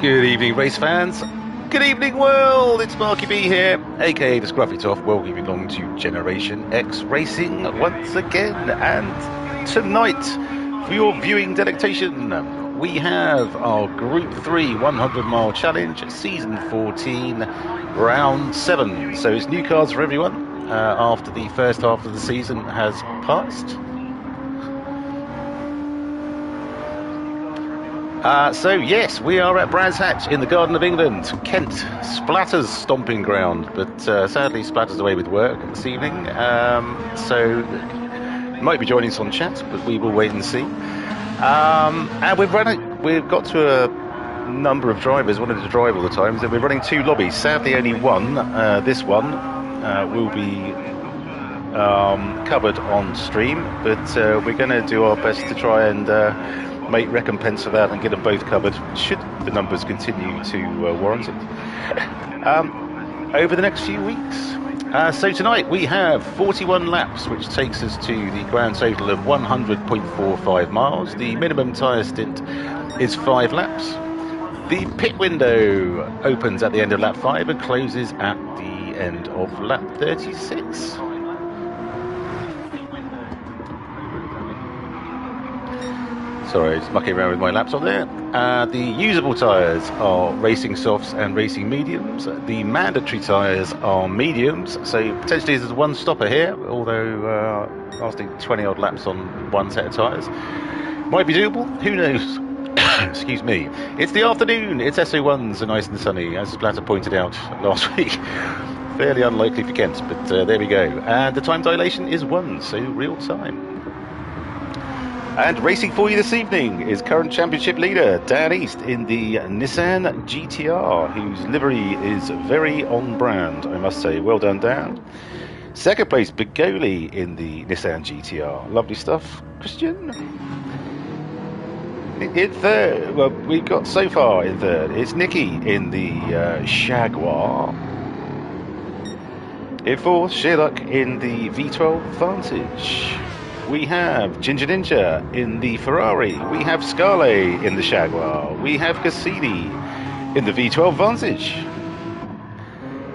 Good evening, race fans. Good evening, world. It's Marky B here, aka the Scruffy Toff. Well, you belong to Generation X Racing once again. And tonight, for your viewing delectation, we have our Group 3 100-mile challenge, Season 14, Round 7. So it's new cards for everyone after the first half of the season has passed. So yes, we are at Brands Hatch in the Garden of England, Kent, Splatter's stomping ground, but sadly Splatter's away with work this evening, so might be joining us on chat, but we will wait and see. And we've got to a number of drivers wanted to drive all the time, so we're running two lobbies. Sadly, only one. This one will be covered on stream, but we're going to do our best to try and make recompense for that and get them both covered should the numbers continue to warrant it over the next few weeks. So tonight we have 41 laps, which takes us to the grand total of 100.45 miles. The minimum tyre stint is 5 laps. The pit window opens at the end of lap 5 and closes at the end of lap 36. Sorry, just mucking around with my laptop there. The usable tyres are racing softs and racing mediums. The mandatory tyres are mediums, so potentially there's one stopper here, although lasting 20 odd laps on one set of tyres. Might be doable, who knows? Excuse me. It's the afternoon, it's SO1s and nice and sunny, as Splatter pointed out last week. Fairly unlikely for Kent, but there we go. And the time dilation is 1, so real time. And racing for you this evening is current championship leader Dan East in the Nissan GT-R, whose livery is very on brand, I must say. Well done, Dan. Second place, Begoli in the Nissan GT-R. Lovely stuff. Christian? In third, well, we've got so far in third, it's Nikki in the Jaguar. In fourth, Sherlock in the V12 Vantage. We have Ginger Ninja in the Ferrari. We have Scale in the Jaguar. We have Cassini in the V12 Vantage.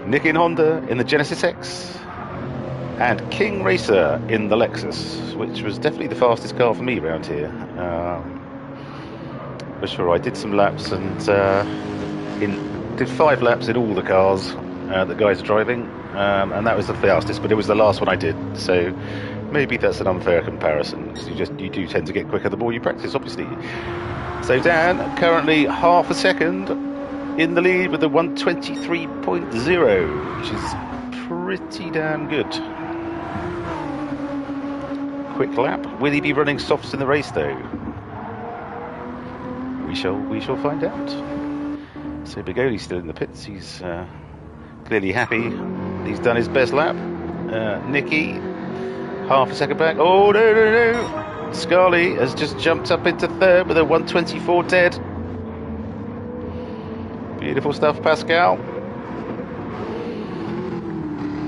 Nick in Honda in the Genesis X. And King Racer in the Lexus, which was definitely the fastest car for me around here. For sure, I did some laps and did 5 laps in all the cars that guys are driving. And that was the fastest, but it was the last one I did. So maybe that's an unfair comparison, because you do tend to get quicker the more you practice, obviously. So Dan, currently half a second in the lead with the 123.0, which is pretty damn good. Quick lap. Will he be running softs in the race, though? We shall find out. So Begoli's still in the pits. He's clearly happy. He's done his best lap. Nicky, half a second back. Oh, no. Scarlett has just jumped up into third with a 124 dead. Beautiful stuff, Pascal.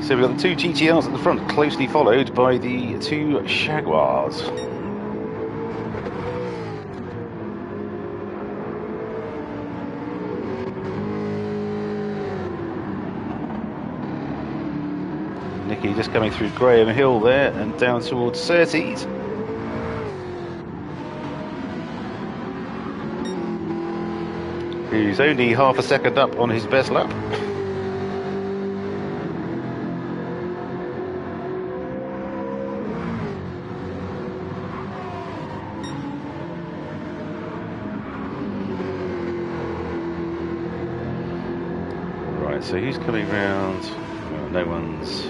So we've got the 2 GTRs at the front, closely followed by the 2 Jaguars. Nicky just coming through Graham Hill there and down towards Surtees. Who's only half a second up on his best lap. Right, so who's coming round? Well, no one's.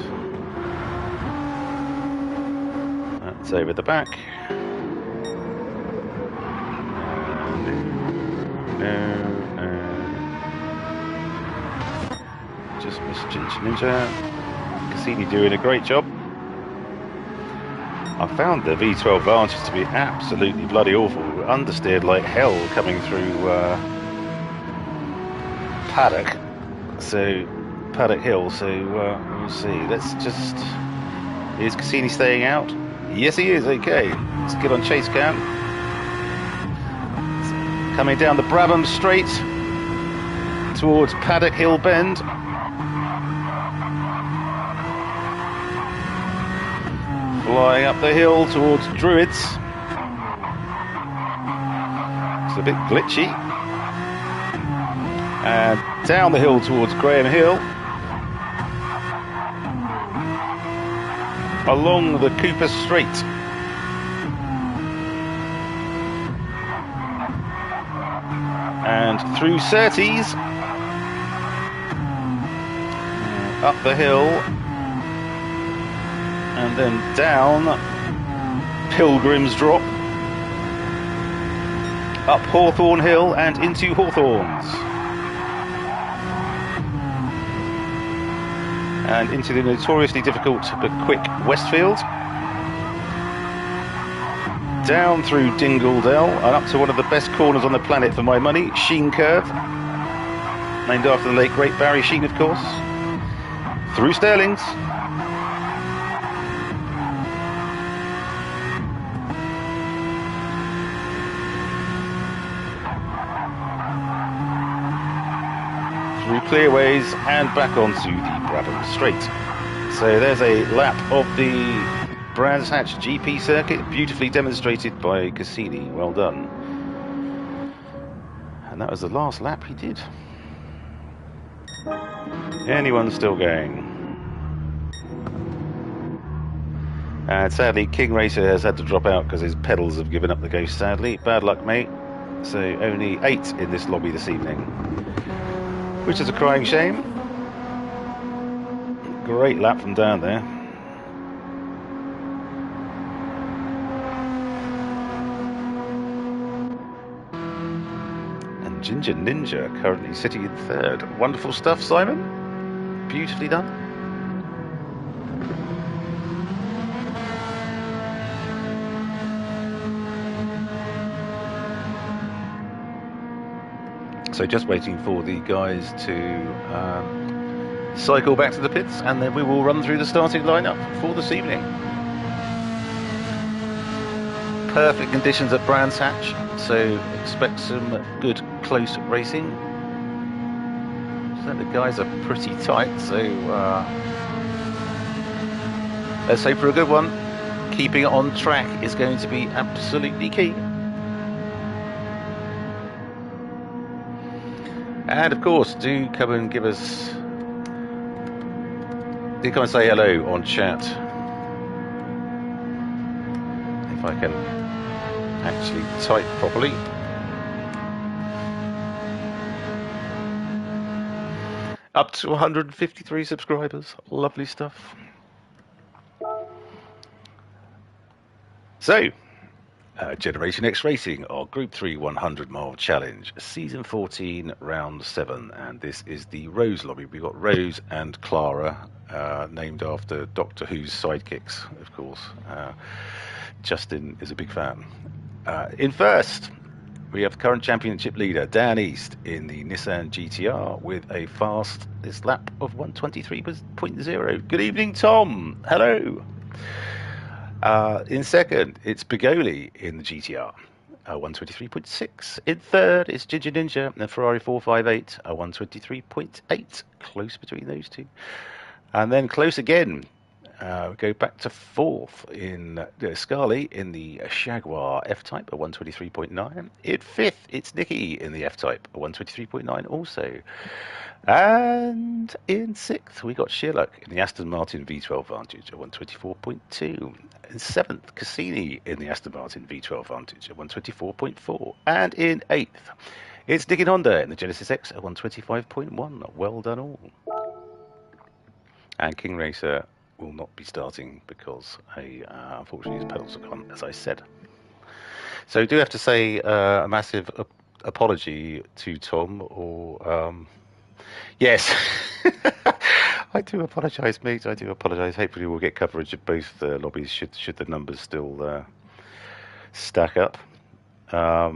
That's over the back. No. Just missed Ginger Ninja. Cassini doing a great job. I found the V12 Vantage to be absolutely bloody awful. Understeered like hell coming through Paddock. So Paddock Hill. So we'll see. Let's just. Is Cassini staying out? Yes, he is. Okay. Let's get on chase cam. Coming down the Brabham Straight. towards Paddock Hill Bend. Flying up the hill towards Druids. It's a bit glitchy. And down the hill towards Graham Hill. Along the Cooper Straight. And through Surtees. Up the hill. And then down Pilgrim's Drop. Up Hawthorne Hill and into Hawthorns. And into the notoriously difficult but quick Westfield. Down through Dingledale and up to one of the best corners on the planet for my money, Sheen Curve. Named after the late great Barry Sheen, of course. Through Sterlings. Through Clearways and back onto the Brabham Straight. So there's a lap of the Brands Hatch GP circuit, beautifully demonstrated by Cassini. Well done. And that was the last lap he did. Anyone still going? And sadly, King Racer has had to drop out because his pedals have given up the ghost, sadly. Bad luck, mate. So only 8 in this lobby this evening. Which is a crying shame. Great lap from down there. And Ginger Ninja currently sitting in third. Wonderful stuff, Simon. Beautifully done. So just waiting for the guys to cycle back to the pits, and then we will run through the starting lineup for this evening. Perfect conditions at Brands Hatch, so expect some good close racing. So the guys are pretty tight, so let's hope for a good one. Keeping it on track is going to be absolutely key. And of course, do come and give us, do come and say hello on chat. If I can actually type properly. Up to 153 subscribers. Lovely stuff. So, Generation X Racing, our Group 3 100 mile challenge, season 14, round 7, and this is the Rose lobby. We've got Rose and Clara, named after Doctor Who's sidekicks, of course. Justin is a big fan. In first, we have the current championship leader, Dan East, in the Nissan GTR with a fastest lap of 1:23.0. Good evening, Tom. Hello. In second, it's Bigoli in the GTR, 1:23.6. In third, it's Ginger Ninja and Ferrari 458, 1:23.8. Close between those two. And then close again. We go back to fourth in Scarlett in the Jaguar F-Type, 1:23.9. In fifth, it's Nikki in the F-Type, 1:23.9 also. And in sixth, we got Sherlock in the Aston Martin V12 Vantage at 1:24.2. In seventh, Cassini in the Aston Martin V12 Vantage at 1:24.4. And in eighth, it's Nick in Honda in the Genesis X at 1:25.1. Well done all. And King Racer will not be starting because unfortunately his pedals are gone, as I said. So I do have to say a massive apology to Tom, or yes. I do apologise, mate. I do apologise. Hopefully we'll get coverage of both lobbies should the numbers still stack up. But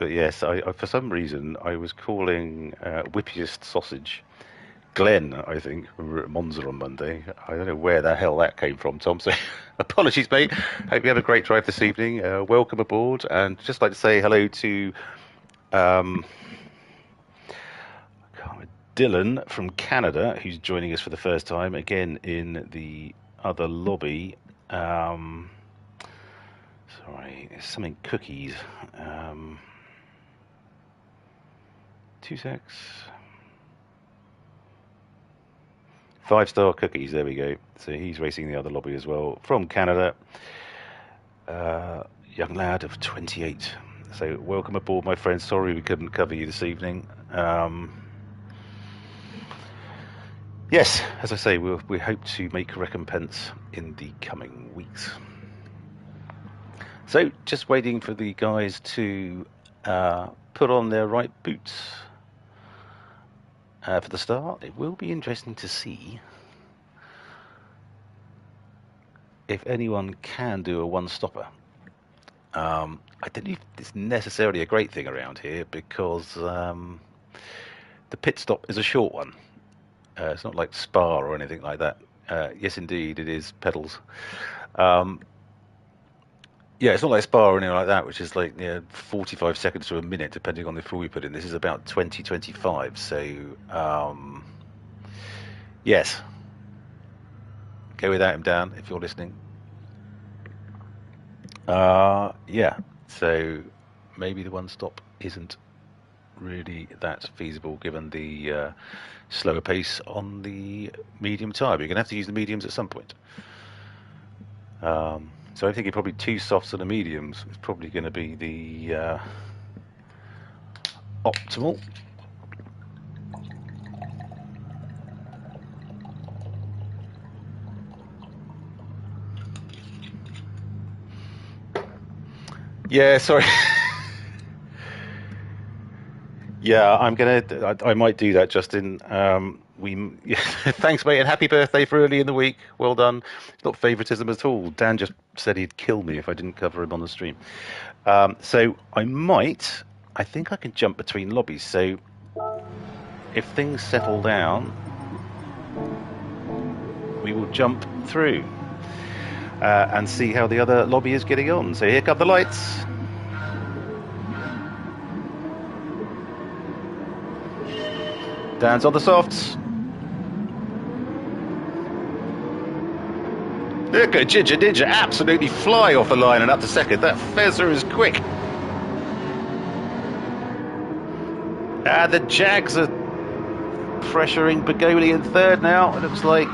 yes, I for some reason I was calling Whippiest Sausage Glenn, I think. We were at Monza on Monday. I don't know where the hell that came from, Tom. So apologies, mate. Hope you have a great drive this evening. Welcome aboard, and just like to say hello to Dylan from Canada, who's joining us for the first time, again in the other lobby. Sorry, it's something cookies. 2 secs. 5-star cookies, there we go. So he's racing the other lobby as well, from Canada. Young lad of 28. So welcome aboard, my friend. Sorry we couldn't cover you this evening. Yes, as I say, we hope to make a recompense in the coming weeks. So just waiting for the guys to put on their right boots for the start. It will be interesting to see if anyone can do a one-stopper. I don't know if it's necessarily a great thing around here because the pit stop is a short one. It's not like Spa or anything like that. Yes, indeed, it is pedals. Yeah, it's not like Spa or anything like that, which is like 45 seconds to a minute, depending on the fuel you put in. This is about 20-25. So, yes. Go without him, Dan, if you're listening. Yeah, so maybe the one-stop isn't really that feasible given the slower pace on the medium tyre. You're going to have to use the mediums at some point. So I think probably 2 softs and a mediums is probably going to be the optimal. Yeah, sorry. Yeah, I might do that, Justin. Thanks, mate, and happy birthday for early in the week. Well done. It's not favoritism at all. Dan just said he'd kill me if I didn't cover him on the stream. So I think I can jump between lobbies. So if things settle down, we will jump through and see how the other lobby is getting on. So here come the lights. Dan's on the softs. Look at Ginger Ninja absolutely fly off the line and up to second. That Fezzer is quick. The Jags are pressuring Bagoli in third now. It looks like...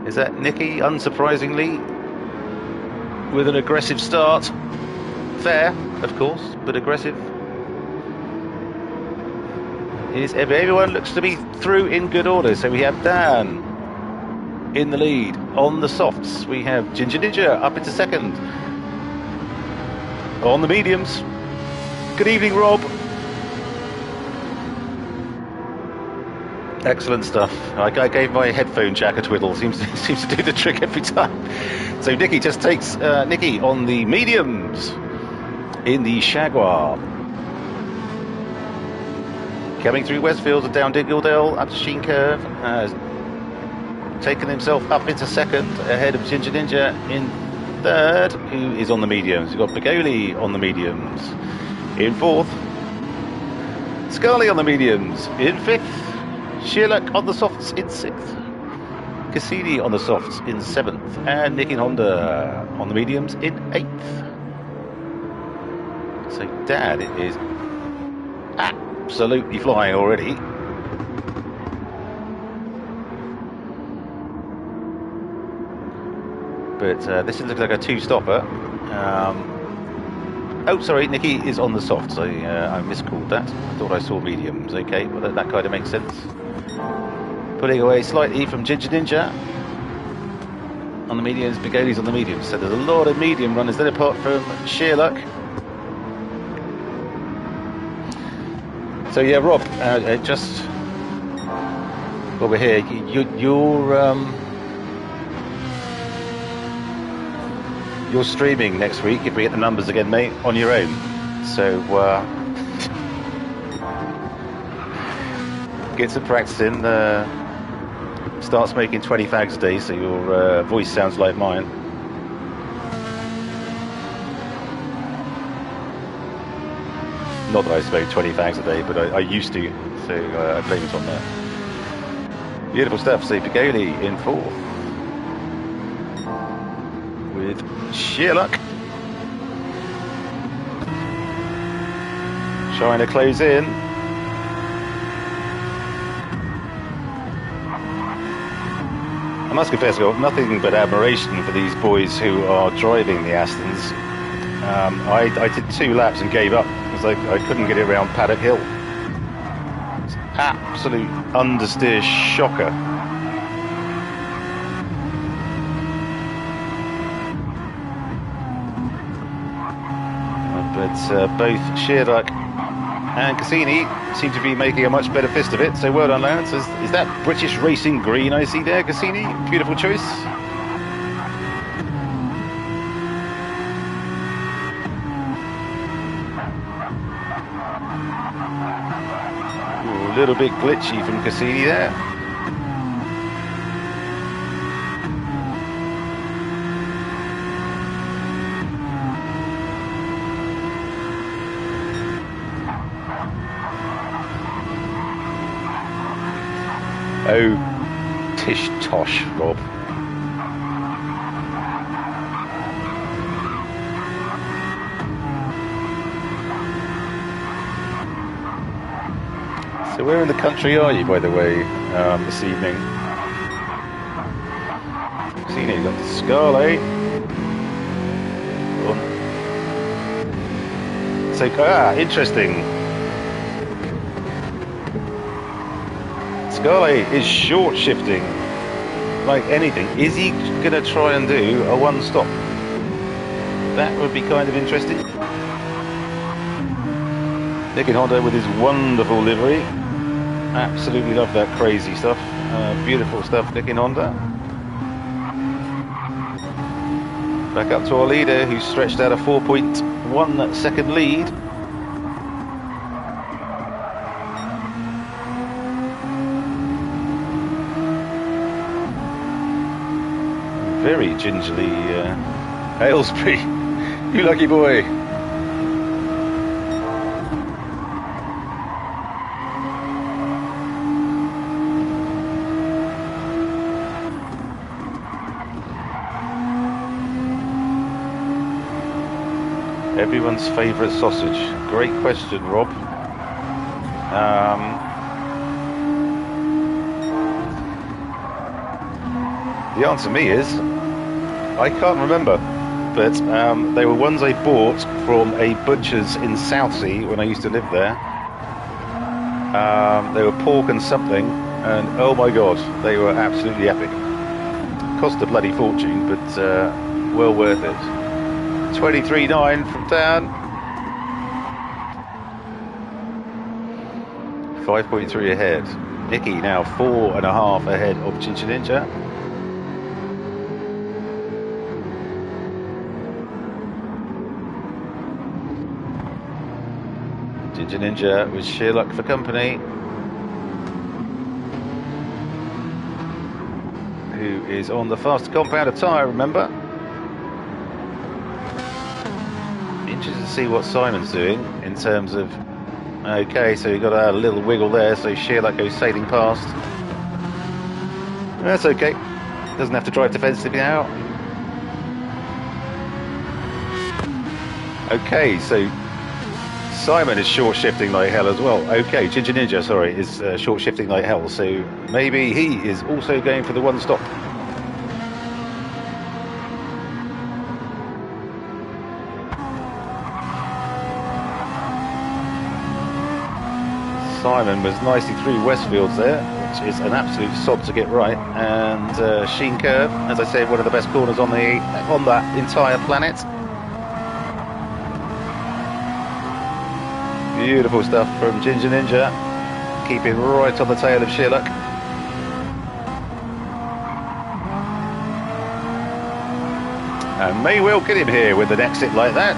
is that Nicky, unsurprisingly, with an aggressive start? Fair, of course, but aggressive. Everyone looks to be through in good order. So we have Dan in the lead. On the softs, we have Ginger Ninja up into second. On the mediums, good evening, Rob. Excellent stuff. I gave my headphone jack a twiddle. Seems to do the trick every time. So Nicky just takes Nicky on the mediums in the Jaguar. Coming through Westfield and down Dingledale up to Sheen Curve, has taken himself up into second ahead of Ginger Ninja in third, who is on the mediums. We've got Bagoli on the mediums in fourth, Scully on the mediums in fifth, Shearlock on the softs in sixth, Cassini on the softs in seventh, and Nicky Honda on the mediums in eighth. So Dan is absolutely flying already. But this looks like a 2-stopper. Oh, sorry, Nicky is on the softs. I miscalled that. I thought I saw mediums. Okay, well that kind of makes sense. Pulling away slightly from Ginger Ninja on the mediums. Bigoli's on the mediums. So there's a lot of medium runners there apart from Shearlock. So yeah, Rob, just while we're here, you're streaming next week if we get the numbers again, mate, on your own. So get some practice in. Start smoking 20 fags a day, so your voice sounds like mine. Not that I smoke 20 fags a day, but I used to, so I blame it on that. Beautiful stuff. So Pagoli in fourth with sheer luck. Trying to close in. I must confess, I've got nothing but admiration for these boys who are driving the Astons. I did 2 laps and gave up because I couldn't get it around Paddock Hill. It's absolute understeer shocker. But both Shearluck and Cassini seem to be making a much better fist of it, so well done, lads. Is that British Racing Green I see there, Cassini? Beautiful choice. Ooh, a little bit glitchy from Cassini there. Oh, tish tosh, Rob. So where in the country are you, by the way, this evening? Seen it, got Scarlet. So, interesting. Scarlet is short shifting like anything. Is he going to try and do a one-stop? That would be kind of interesting. Nick and Honda with his wonderful livery. Absolutely love that crazy stuff. Beautiful stuff, Nick and Honda. Back up to our leader, who's stretched out a 4.1 second lead. Very gingerly, Aylesbury. You lucky boy. Everyone's favourite sausage. Great question, Rob. The answer to me is I can't remember, but they were ones I bought from a butcher's in Southsea when I used to live there. They were pork and something, and oh my god, they were absolutely epic. Cost a bloody fortune, but well worth it. 23.9 from Dan. 5.3 ahead. Nicky now 4.5 ahead of Ginger Ninja. Ginger Ninja with sheer luck for company. Who is on the faster compounder tyre, remember? Interested to see what Simon's doing in terms of. Okay, so you've got a little wiggle there, so Shearluck goes sailing past. That's okay. Doesn't have to drive defensively now. Okay, so Simon is short shifting like hell as well. Okay, Ginger Ninja, sorry, is short shifting like hell, so maybe he is also going for the one stop. Simon was nicely through Westfields there, which is an absolute sod to get right. And Sheen Curve, as I said, one of the best corners on that entire planet. Beautiful stuff from Ginger Ninja, keeping right on the tail of Shearluck. And may well get him here with an exit like that.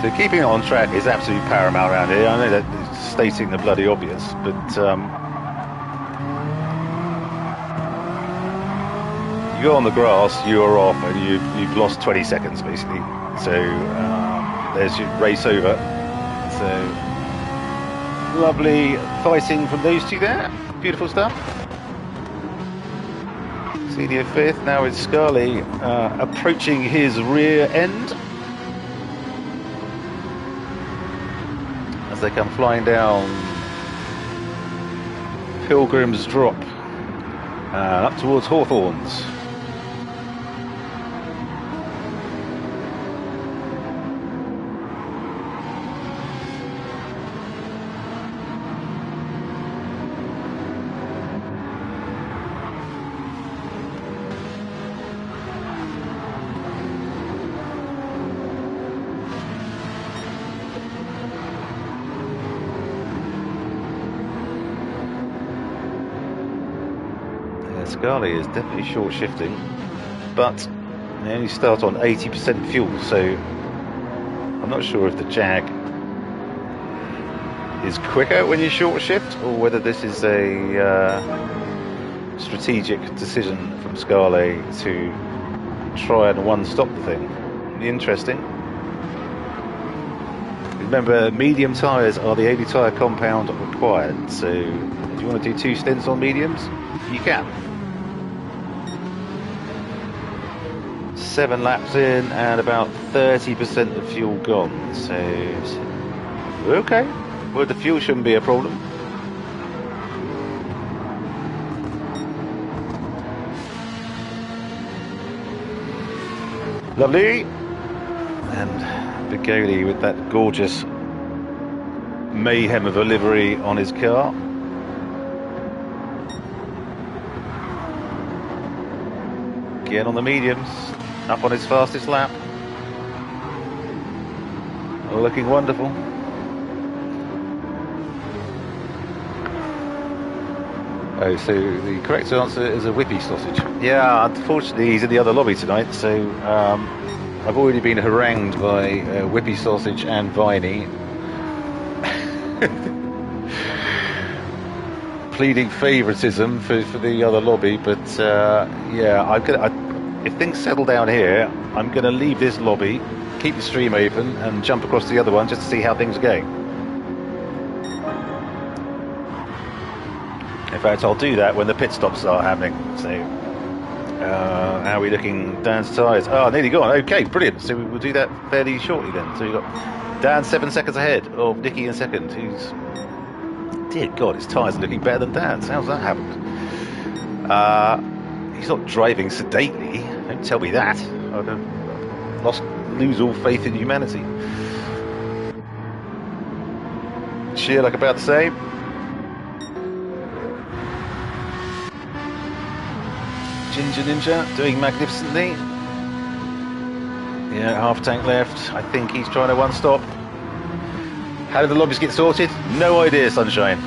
So keeping it on track is absolutely paramount around here. I know that it's stating the bloody obvious, but you go on the grass, you are off, and you've lost 20 seconds basically. So there's your race over. So lovely fighting from those two there. Beautiful stuff. Senior fifth. Now it's Scarlett approaching his rear end as they come flying down Pilgrim's Drop up towards Hawthorns. Scarlett is definitely short shifting, but they only start on 80% fuel, so I'm not sure if the Jag is quicker when you short shift or whether this is a strategic decision from Scarlett to try and one-stop the thing. Interesting. Remember, medium tyres are the only tyre compound required, so if you want to do 2 stints on mediums, you can. 7 laps in and about 30% of fuel gone, so okay, well, the fuel shouldn't be a problem. Lovely. And Bigoli with that gorgeous mayhem of a livery on his car. Again on the mediums, up on his fastest lap. Looking wonderful. Oh, so the correct answer is a whippy sausage. Yeah, unfortunately he's in the other lobby tonight, so I've already been harangued by whippy sausage and Viney. Pleading favouritism for the other lobby, but yeah, if things settle down here, I'm going to leave this lobby, keep the stream open, and jump across to the other one just to see how things are going. In fact, I'll do that when the pit stops start happening. So, how are we looking? Dan's tyres. Oh, nearly gone. Okay, brilliant. So we'll do that fairly shortly then. So we've got Dan 7 seconds ahead of Nicky in second, who's... Dear God, his tyres are looking better than Dan's. How's that happened? He's not driving sedately. Don't tell me that. I'd lose all faith in humanity. Shearlock about the same. Ginger Ninja doing magnificently. Yeah, half tank left. I think he's trying to one-stop. How did the lobbies get sorted? No idea, Sunshine.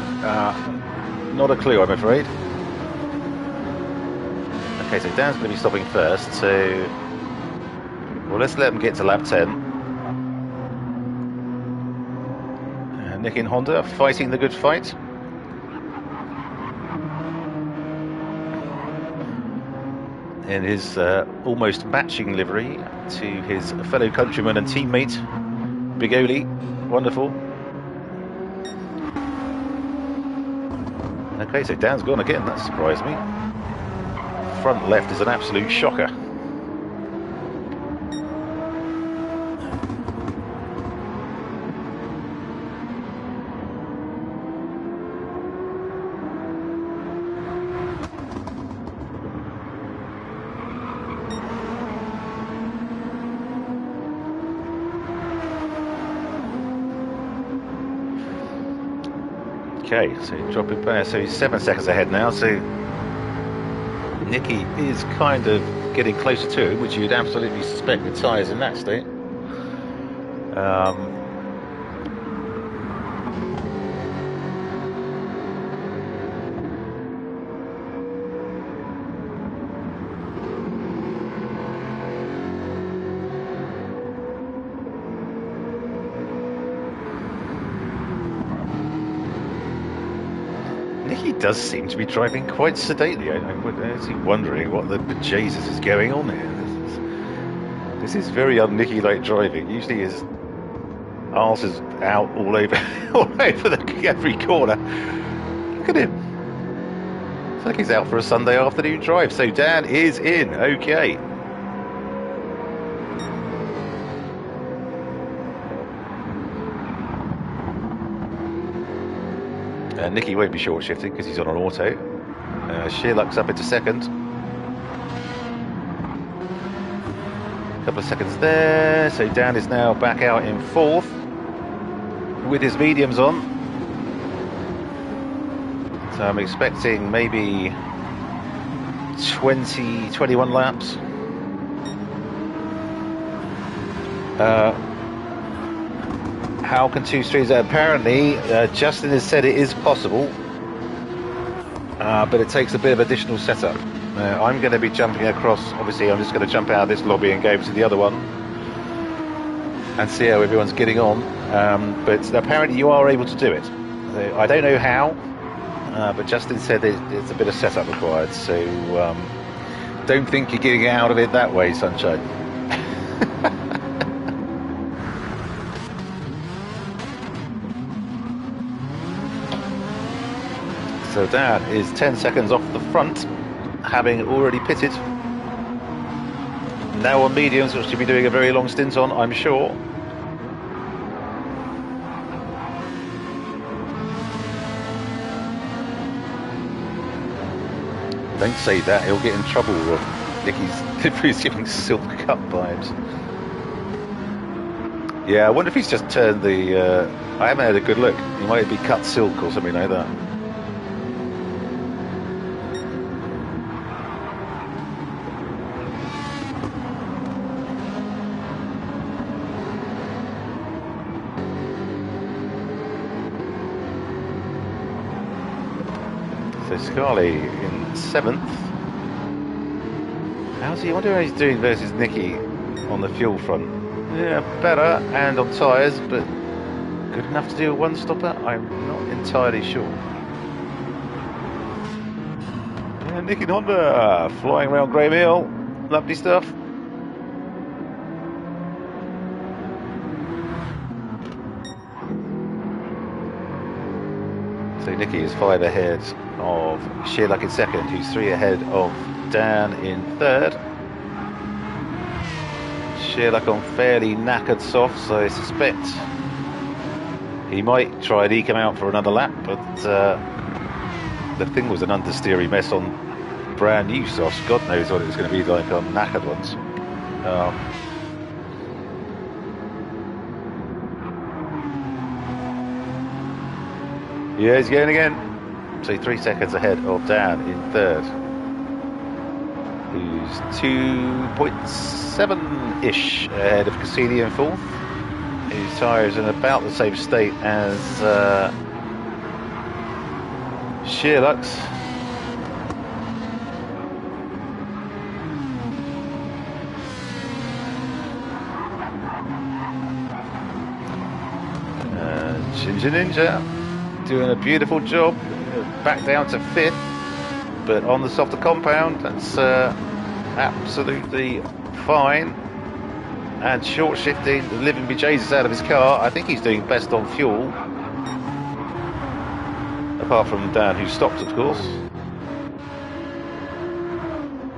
Not a clue, I'm afraid. Okay, so Dan's going to be stopping first, so... Well, let's let him get to lap 10. Nick and Honda fighting the good fight. In his almost matching livery to his fellow countryman and teammate, Bigoli. Wonderful. Okay, so Dan's gone again. That surprised me. Front left is an absolute shocker. Okay, so dropping back, so he's 7 seconds ahead now, so Nicky is kind of getting closer to him, which you'd absolutely suspect with tyres in that state. does seem to be driving quite sedately. I'm actually wondering what the bejesus is going on here. This is very un-Nicky-like driving. Usually his arse is out all over, all over every corner. Look at him. It's like he's out for a Sunday afternoon drive. So Dan is in. Okay. Nicky won't be short shifting because he's on an auto. Shearluck's up into second. A couple of seconds there. So Dan is now back out in fourth with his mediums on. So I'm expecting maybe 20, 21 laps. How can two streams? Apparently, Justin has said it is possible, but it takes a bit of additional setup. I'm going to be jumping across. Obviously, I'm just going to jump out of this lobby and go to the other one and see how everyone's getting on. But apparently, you are able to do it. I don't know how, but Justin said there's a bit of setup required. So don't think you're getting out of it that way, Sunshine. So Dan is 10 seconds off the front, having already pitted. Now on mediums, which he'll be doing a very long stint on, I'm sure. Don't say that, he'll get in trouble. Nicky's giving silk cut vibes. Yeah, I wonder if he's just turned the... I haven't had a good look. He might be cut silk or something like that. So Scarlett in seventh. I wonder how he's doing versus Nicky on the fuel front. Yeah, better, and on tyres, but good enough to do a one-stopper? I'm not entirely sure. Yeah, Nicky and Honda flying around Graham Hill. Lovely stuff. So Nicky is 5 ahead of Shearluck in second, who's 3 ahead of Dan in third. Shearluck on fairly knackered soft, so I suspect he might try and eke him out for another lap, but the thing was an understeery mess on brand new softs. God knows what it was going to be like on knackered ones. Yeah, he's going again. So 3 seconds ahead of Dan in third, who's 2.7-ish ahead of Cassini in fourth, whose tyres are in about the same state as Shearluck's. Ginger Ninja doing a beautiful job, back down to fifth, but on the softer compound, that's absolutely fine. And short shifting, living bejesus out of his car. I think he's doing best on fuel, apart from Dan, who stopped, of course.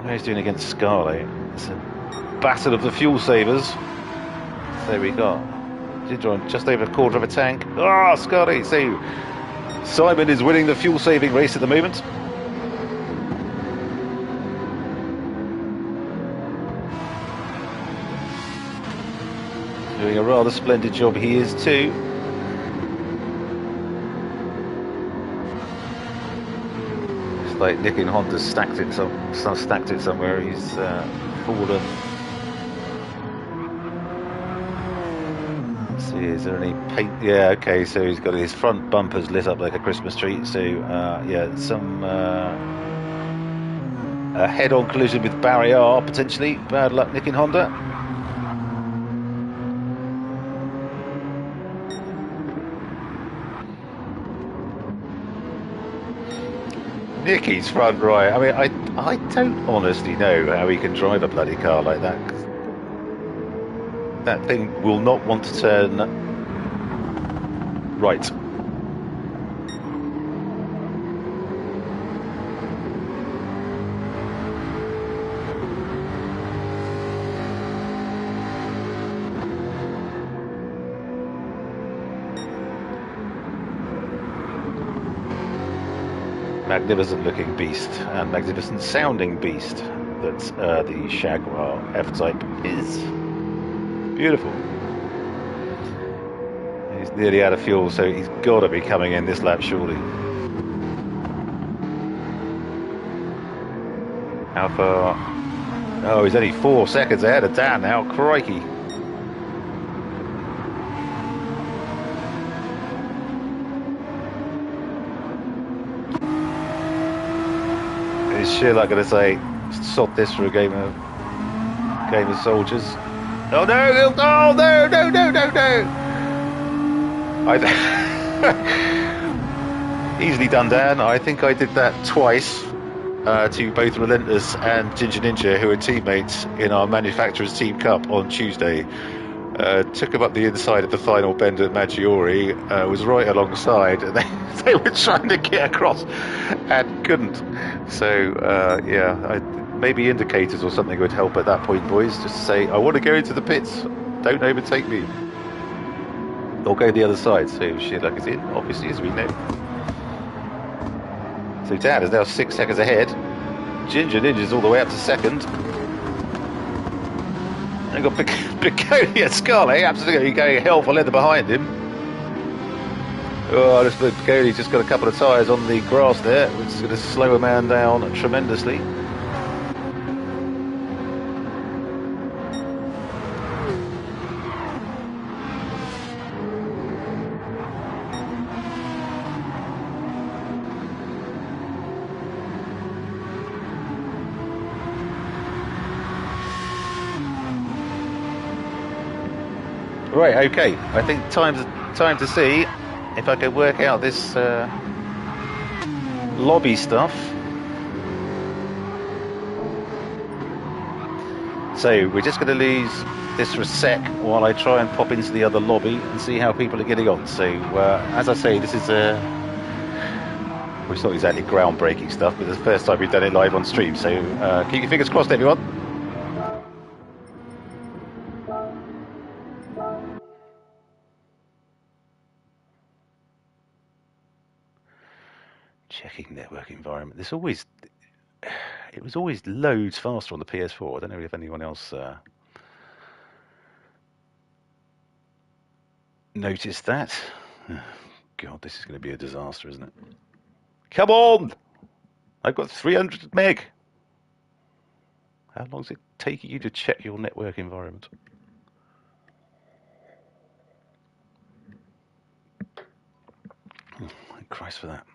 How he's doing against Scarlett. It's a battle of the fuel savers. There we go. Just over a quarter of a tank. Ah, Scarlett. So Simon is winning the fuel saving race at the moment. Doing a rather splendid job he is too. It's like Nick in Honda stacked it somewhere. He's fallen. Let's see, is there any paint? Yeah, okay, so he's got his front bumpers lit up like a Christmas tree. So yeah, some a head-on collision with barrier potentially. Bad luck, Nick in Honda. Nicky's front right. I mean, I don't honestly know how he can drive a bloody car like that. 'Cause that thing will not want to turn right. Magnificent looking beast and magnificent sounding beast that the Jaguar F-Type is. Beautiful. He's nearly out of fuel, so he's got to be coming in this lap surely. How far? Oh, he's only 4 seconds ahead of Dan now. Crikey. Is Sherlock going to say, sod this for a game of soldiers? Oh no! Oh no! No! No! No! No! Easily done, Dan. I think I did that twice to both Relentless and Ginger Ninja, who are teammates in our Manufacturers Team Cup on Tuesday. Took him up the inside of the final bend at Maggiore, was right alongside, and they were trying to get across and couldn't. So, yeah, maybe indicators or something would help at that point, boys. Just to say, I want to go into the pits, don't overtake me. Or go the other side, so Sherlock is in, obviously, as we know. So Dan is now 6 seconds ahead. Ginger Ninja's all the way up to second. And got Piccoli and Scarlet absolutely going hell for leather behind him. Oh, just Piccoli's just got a couple of tyres on the grass there, which is going to slow a man down tremendously. Right, okay. I think time to see if I can work out this lobby stuff. So we're just going to lose this for a sec while I try and pop into the other lobby and see how people are getting on. So as I say, this is well, it's not exactly groundbreaking stuff, but it's the first time we've done it live on stream. So keep your fingers crossed, everyone. Checking network environment. It was always loads faster on the PS4. I don't know if anyone else noticed that. Oh, God, this is going to be a disaster, isn't it? Come on! I've got 300 meg. How long is it taking you to check your network environment? Oh, thank Christ for that.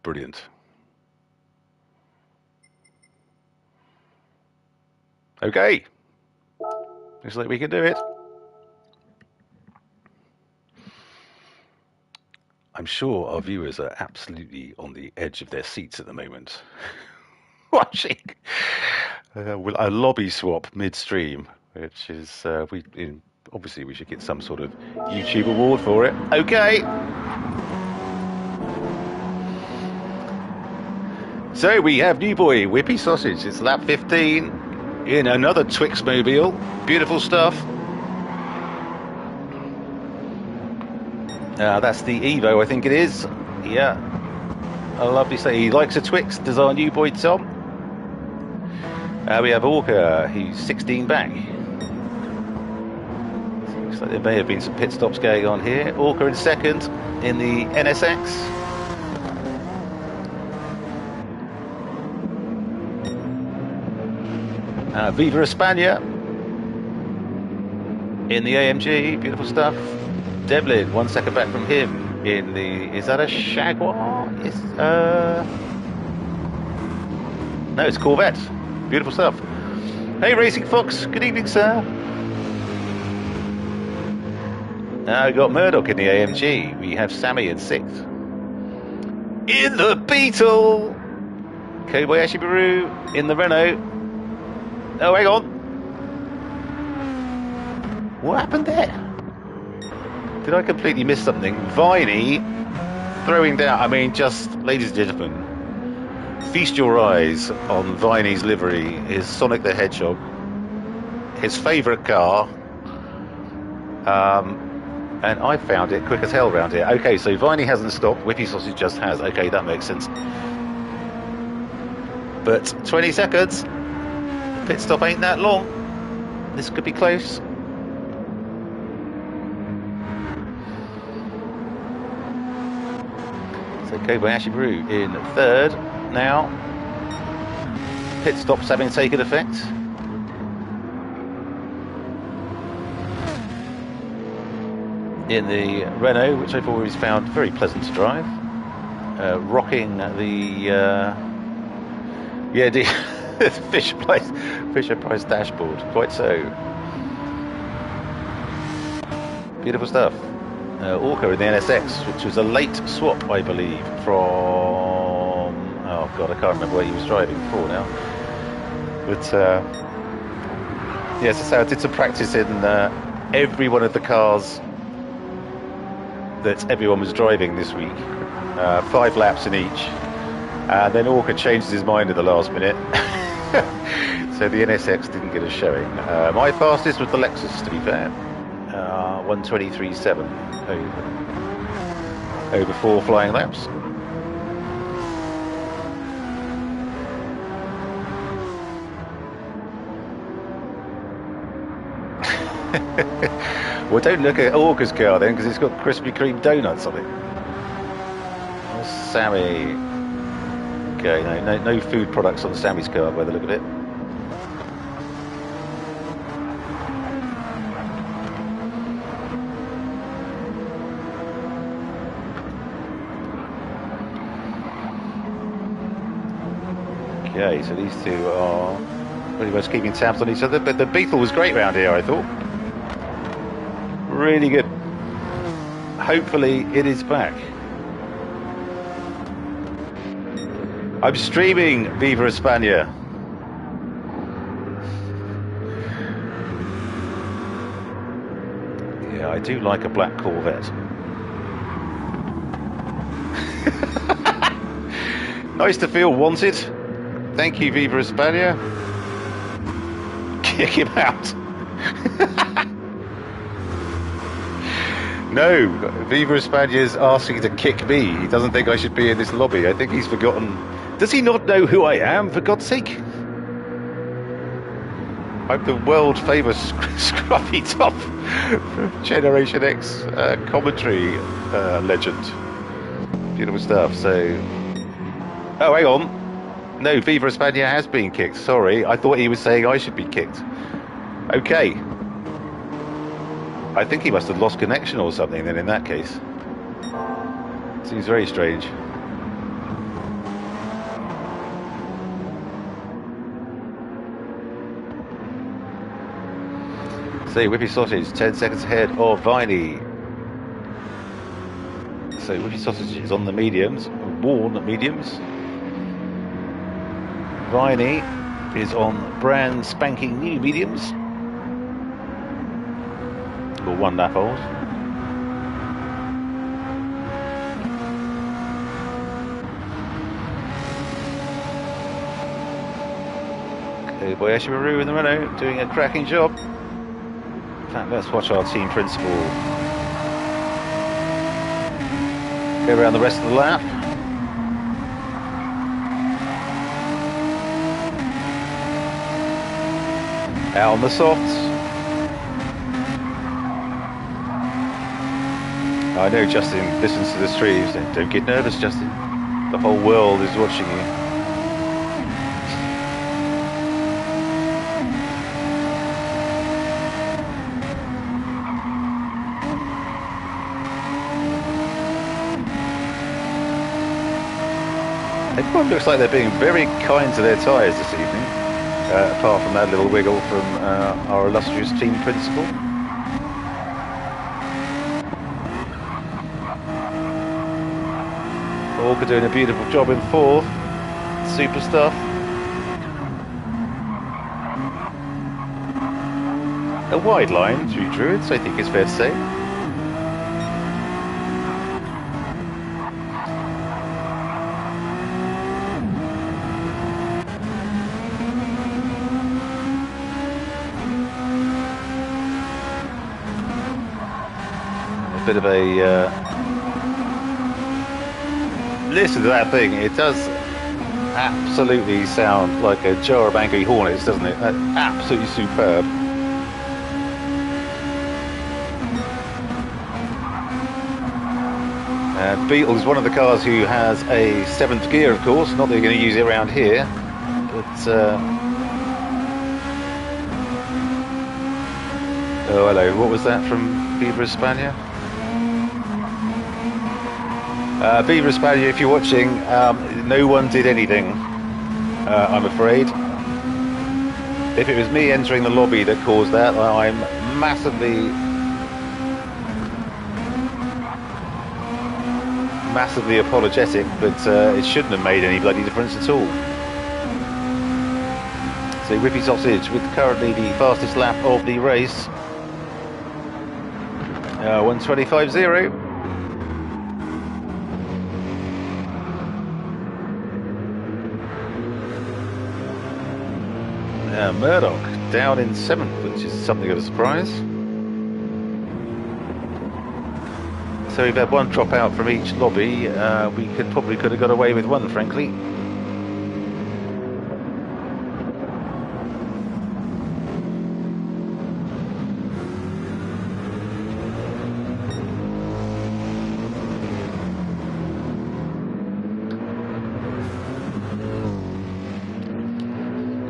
Brilliant. Okay. Looks like we can do it. I'm sure our viewers are absolutely on the edge of their seats at the moment, watching a lobby swap midstream, which is obviously we should get some sort of YouTube award for it. Okay. So we have new boy Whippy Sausage. It's lap 15 in another Twix mobile. Beautiful stuff. That's the Evo, I think it is. Yeah. A lovely stuff. He likes a Twix. Does our new boy Tom. We have Orca, who's 16 back. Looks like there may have been some pit stops going on here. Orca in second in the NSX. Viva España in the AMG, beautiful stuff. Devlin, 1 second back from him in the, is that a Jaguar? No, it's Corvette. Beautiful stuff. Hey, Racing Fox, good evening, sir. Now we've got Murdoch in the AMG. We have Sammy in 6th. In the Beetle! Kobayashi Maru in the Renault. Oh, hang on. What happened there? Did I completely miss something? Viney throwing down. I mean, just, ladies and gentlemen, feast your eyes on Viney's livery, his Sonic the Hedgehog, his favourite car. And I found it quick as hell round here. Okay, so Viney hasn't stopped. Whippy Sausage just has. Okay, that makes sense. But 20 seconds. Pit stop ain't that long. This could be close. So Kobayashi Maru in 3rd now. Pit stops having taken effect. In the Renault, which I've always found very pleasant to drive. Rocking the Fisher Price dashboard. Quite so. Beautiful stuff. Orca in the NSX, which was a late swap, I believe, from... Oh, God, I can't remember where he was driving before now. But, yes, so I did some practice in every one of the cars that everyone was driving this week. 5 laps in each. And then Orca changed his mind at the last minute. So the NSX didn't get a showing. My fastest was the Lexus, to be fair. 1:23.7 over 4 flying laps. Well, don't look at Orca's car then, because it's got Krispy Kreme donuts on it. Oh, Sammy. Okay, no food products on Sammy's car by the look of it. Okay, so these two are pretty much keeping tabs on each other, but the Beetle was great round here, I thought. Really good. Hopefully it is back. I'm streaming Viva España. Yeah, I do like a black Corvette. Nice to feel wanted. Thank you, Viva España. Kick him out. No, Viva España is asking to kick me. He doesn't think I should be in this lobby. I think he's forgotten. Does he not know who I am, for God's sake? I'm the world famous scruffy toff Generation X commentary legend. Beautiful stuff. So, oh, hang on. No, Viva España has been kicked. Sorry, I thought he was saying I should be kicked. Okay. I think he must have lost connection or something then in that case. Seems very strange. So Whippy Sausage 10 seconds ahead of Viney. So Whippy Sausage is on the mediums, worn mediums. Viney is on brand spanking new mediums. Or 1 lap old. Kobayashi Maru in the Renault doing a cracking job. In fact, let's watch our team principal go around the rest of the lap. Out on the softs. I know Justin listens to the streams. Don't get nervous, Justin. The whole world is watching you. Everyone looks like they're being very kind to their tyres this evening, apart from that little wiggle from our illustrious team principal. Walker doing a beautiful job in fourth. Super stuff. A wide line through Druids, I think it's fair to say. A bit of a... listen to that thing, it does absolutely sound like a jar of angry hornets, doesn't it? Absolutely superb. Beetle is one of the cars who has a 7th gear, of course. Not that you're going to use it around here, but oh, hello. What was that from Viva España? Viva España, if you're watching, no one did anything, I'm afraid. If it was me entering the lobby that caused that, I'm massively apologetic, but it shouldn't have made any bloody difference at all. So Whippy Sausage with currently the fastest lap of the race. 1:25.0. Murdoch down in 7th, which is something of a surprise. So we've had one drop out from each lobby. We probably could have got away with one, frankly.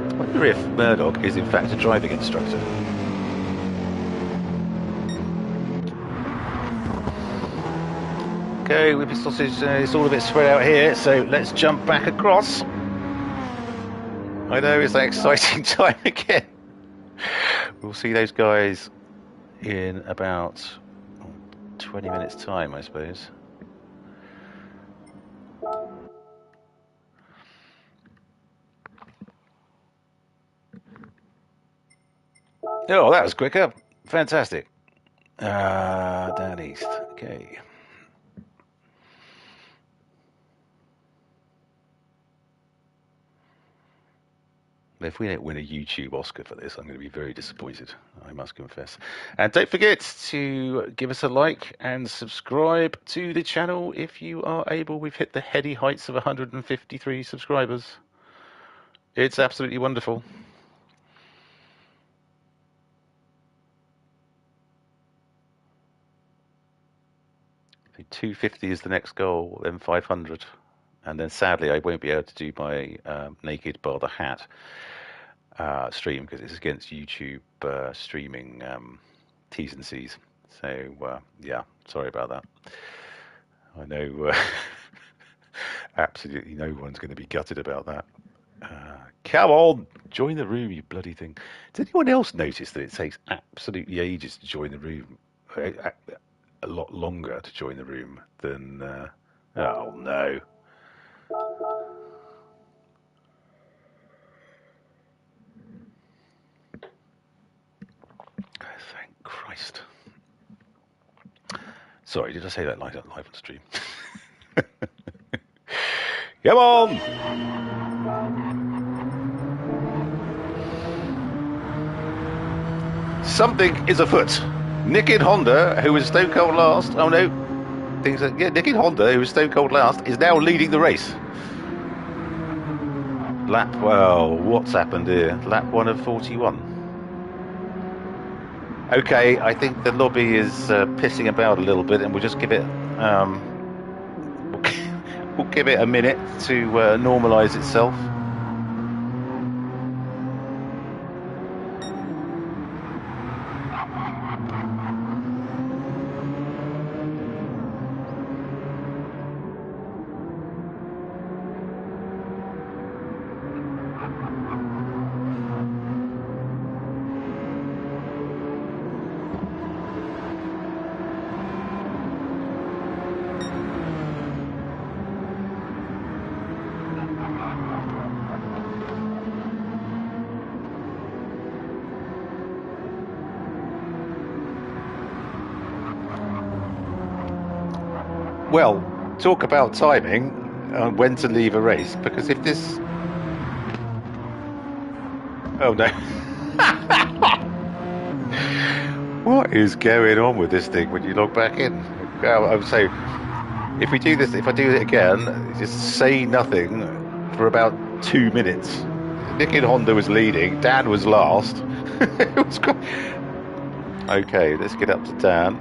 I wonder if Murdoch is in fact a driving instructor. Okay, Whippy Sausage, it's all a bit spread out here, so let's jump back across. I know, it's that exciting time again. We'll see those guys in about 20 minutes time, I suppose. Oh, that was quicker. Fantastic. Down east. Okay. If we don't win a YouTube Oscar for this, I'm going to be very disappointed, I must confess. And don't forget to give us a like and subscribe to the channel if you are able. We've hit the heady heights of 153 subscribers. It's absolutely wonderful. So 250 is the next goal, then 500. And then sadly, I won't be able to do my naked bar the hat stream because it's against YouTube streaming T's and C's. So yeah, sorry about that. I know absolutely no one's going to be gutted about that. Come on, join the room, you bloody thing. Does anyone else notice that it takes absolutely ages to join the room? A lot longer to join the room than... oh no. Thank Christ. Sorry, did I say that live on stream? Come on! Something is afoot. Nicky Honda, who was stone cold last. Oh no. Yeah, Nicky Honda, who was stone cold last, is now leading the race. Lap, well, what's happened here? Lap 1 of 41. Okay, I think the lobby is pissing about a little bit, and we'll just give it we'll give it a minute to normalise itself. Well, talk about timing and when to leave a race, because if this... Oh no. What is going on with this thing when you log back in? Well, I would say, if we do this, if I do it again, just say nothing for about 2 minutes. Nicky and Honda was leading, Dan was last. It was okay, let's get up to Dan.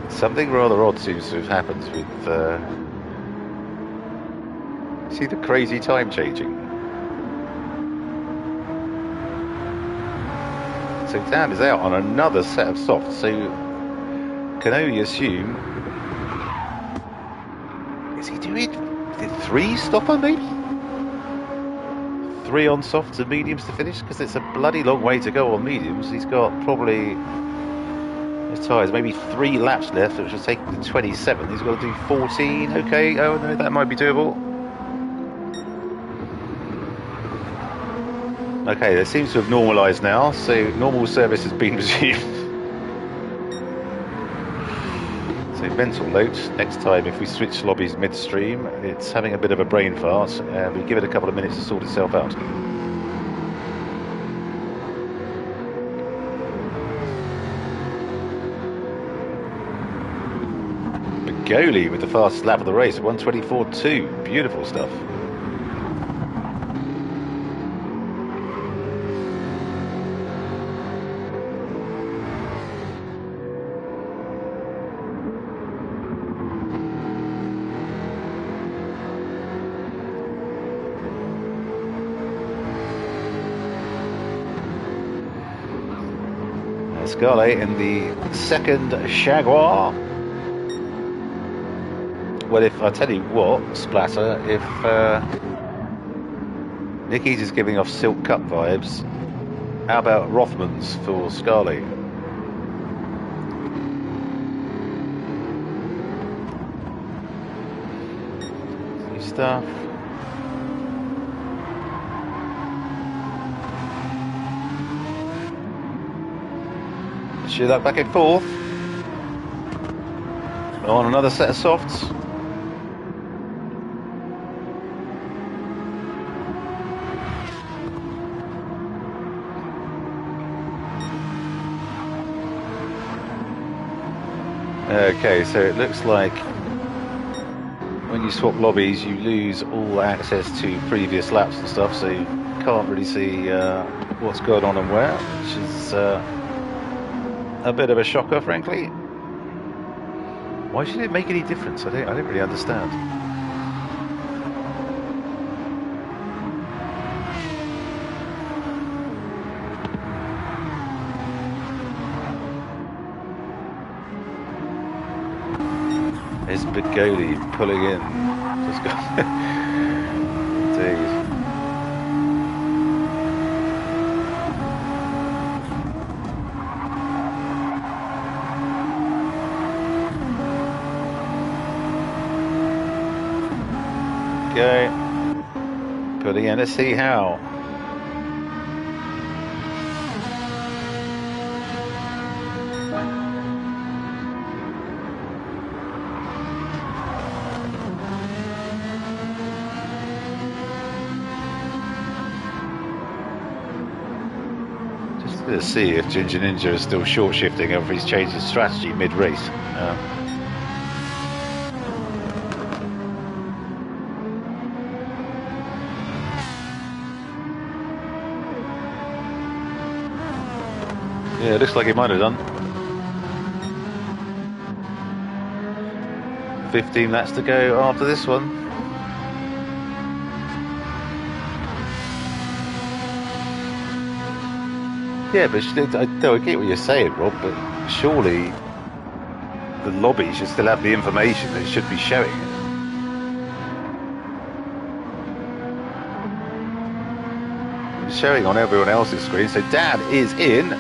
Something rather odd seems to have happened with... see the crazy time changing? So Dan is out on another set of softs, so can only assume... Is he doing 3 stopper maybe? 3 on softs and mediums to finish? Because it's a bloody long way to go on mediums. He's got probably... his tyres, maybe 3 laps left, which will take the 27. He's got to do 14. Okay, oh no, that might be doable. Okay, that seems to have normalised now, so normal service has been resumed. So mental note, next time if we switch lobbies midstream, it's having a bit of a brain fart, and we give it a couple of minutes to sort itself out. Begoli with the fastest lap of the race, 1:24.2. Beautiful stuff. Scarlet in the second Jaguar. Well, if I tell you what, Splatter, if Nicky's is giving off Silk Cup vibes, how about Rothman's for Scarlet? New stuff. Shoot that back and forth. On another set of softs. Okay, so it looks like when you swap lobbies, you lose all access to previous laps and stuff, so you can't really see what's going on and where, which is a bit of a shocker, frankly. Why should it make any difference? I don't really understand. There's Begoli pulling in. Just go. Indeed. Okay. Putting in, let's see how. Just to see if Ginger Ninja is still short shifting or if he's changed his strategy mid-race. Yeah, it looks like he might have done. 15 laps to go after this one. Yeah, but I get what you're saying, Rob, but surely the lobby should still have the information that it should be showing it. It's showing on everyone else's screen, so Dan is in.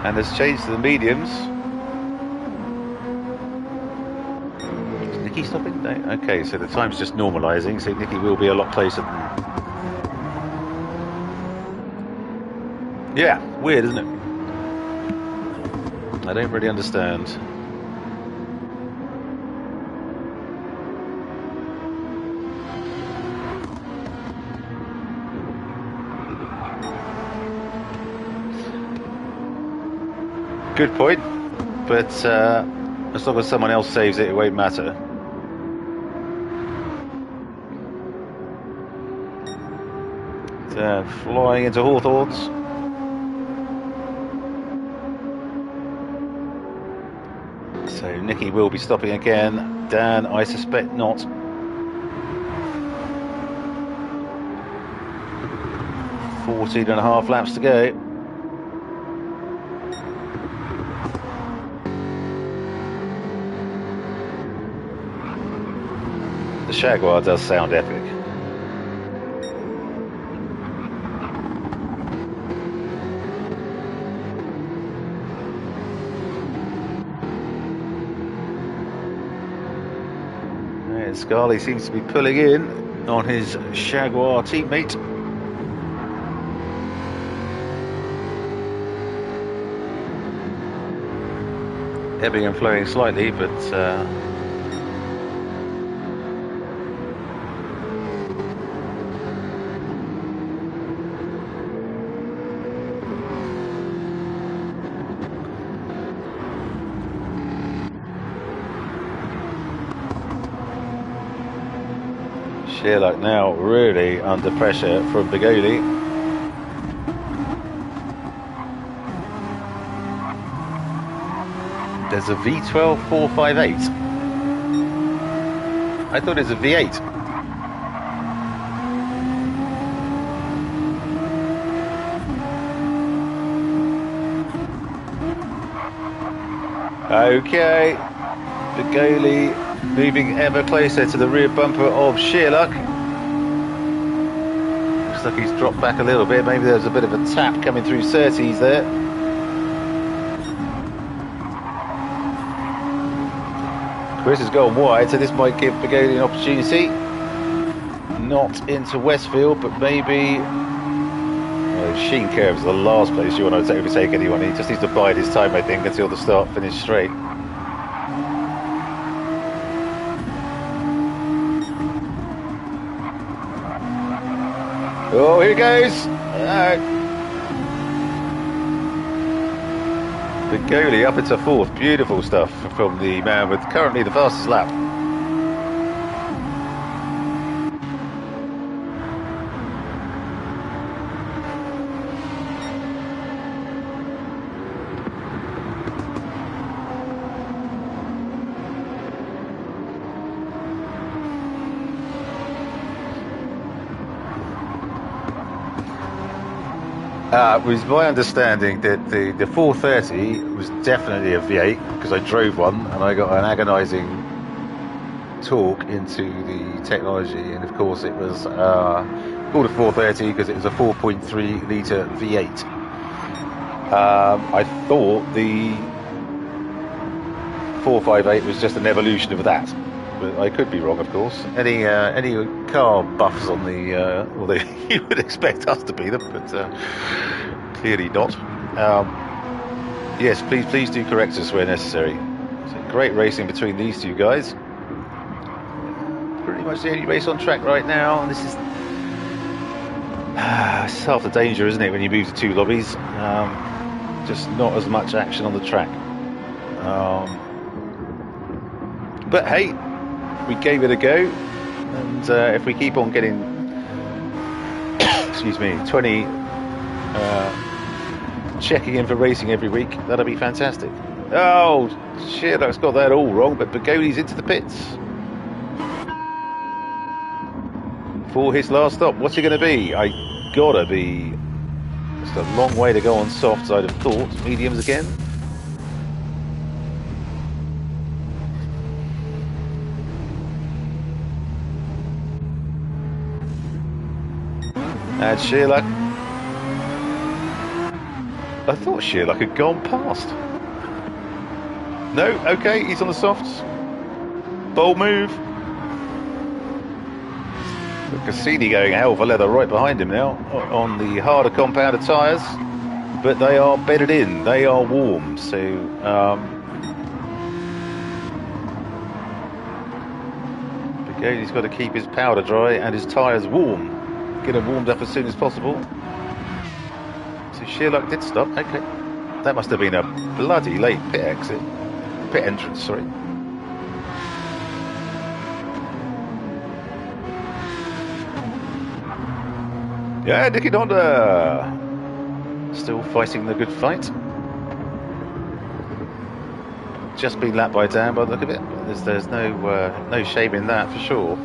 And has changed to the mediums. Is Nicky stopping? No? Okay, so the time's just normalising, so Nicky will be a lot closer than... Yeah, weird, isn't it? I don't really understand. Good point, but as long as someone else saves it, it won't matter. Flying into Hawthorns. So Nicky will be stopping again. Dan, I suspect not. "14 and a half laps to go. The Jaguar does sound epic. And Scarlett seems to be pulling in on his Jaguar teammate. Ebbing and flowing slightly, but Sherlock now really under pressure from Bigoli. There's a V12 458. I thought it was a V8. Okay, Bigoli moving ever closer to the rear bumper of Sherlock. Looks like he's dropped back a little bit. Maybe there's a bit of a tap coming through Surtees there. Chris has gone wide, so this might give Bigoli an opportunity. Not into Westfield, but maybe... Well, Sheen Curve is the last place you want to overtake anyone. He just needs to bide his time, I think, until the start-finish straight. Oh, here he goes! Bigoli up into fourth. Beautiful stuff from the man with currently the fastest lap. It was my understanding that the 430 was definitely a V8 because I drove one and I got an agonising torque into the technology, and of course it was called a 430 because it was a 4.3 litre V8. I thought the 458 was just an evolution of that, but I could be wrong, of course. Any car buffs on the well, you would expect us to be them, but clearly not. Yes, please do correct us where necessary. So great racing between these two guys. Pretty much the only race on track right now, and this is it's half the danger, isn't it, when you move to two lobbies? Just not as much action on the track. But hey, we gave it a go, and if we keep on getting excuse me, 20 checking in for racing every week, that'll be fantastic. Oh, Sherlock's got that all wrong, but Bigoli's into the pits for his last stop. What's it going to be? I gotta be just a long way to go on softs, I'd have thought. Mediums again. And Sherlock. I thought Sherlock had gone past. No, okay, he's on the softs. Bold move. Cassini going hell for leather right behind him now on the harder compounded tyres. but they are bedded in, they are warm, so He's got to keep his powder dry and his tyres warm. Get them warmed up as soon as possible. So Sherlock did stop. Okay, that must have been a bloody late pit entrance. Sorry. Yeah, Nicky Honda still fighting the good fight. Just been lapped by Dan by the look of it. There's no shame in that for sure.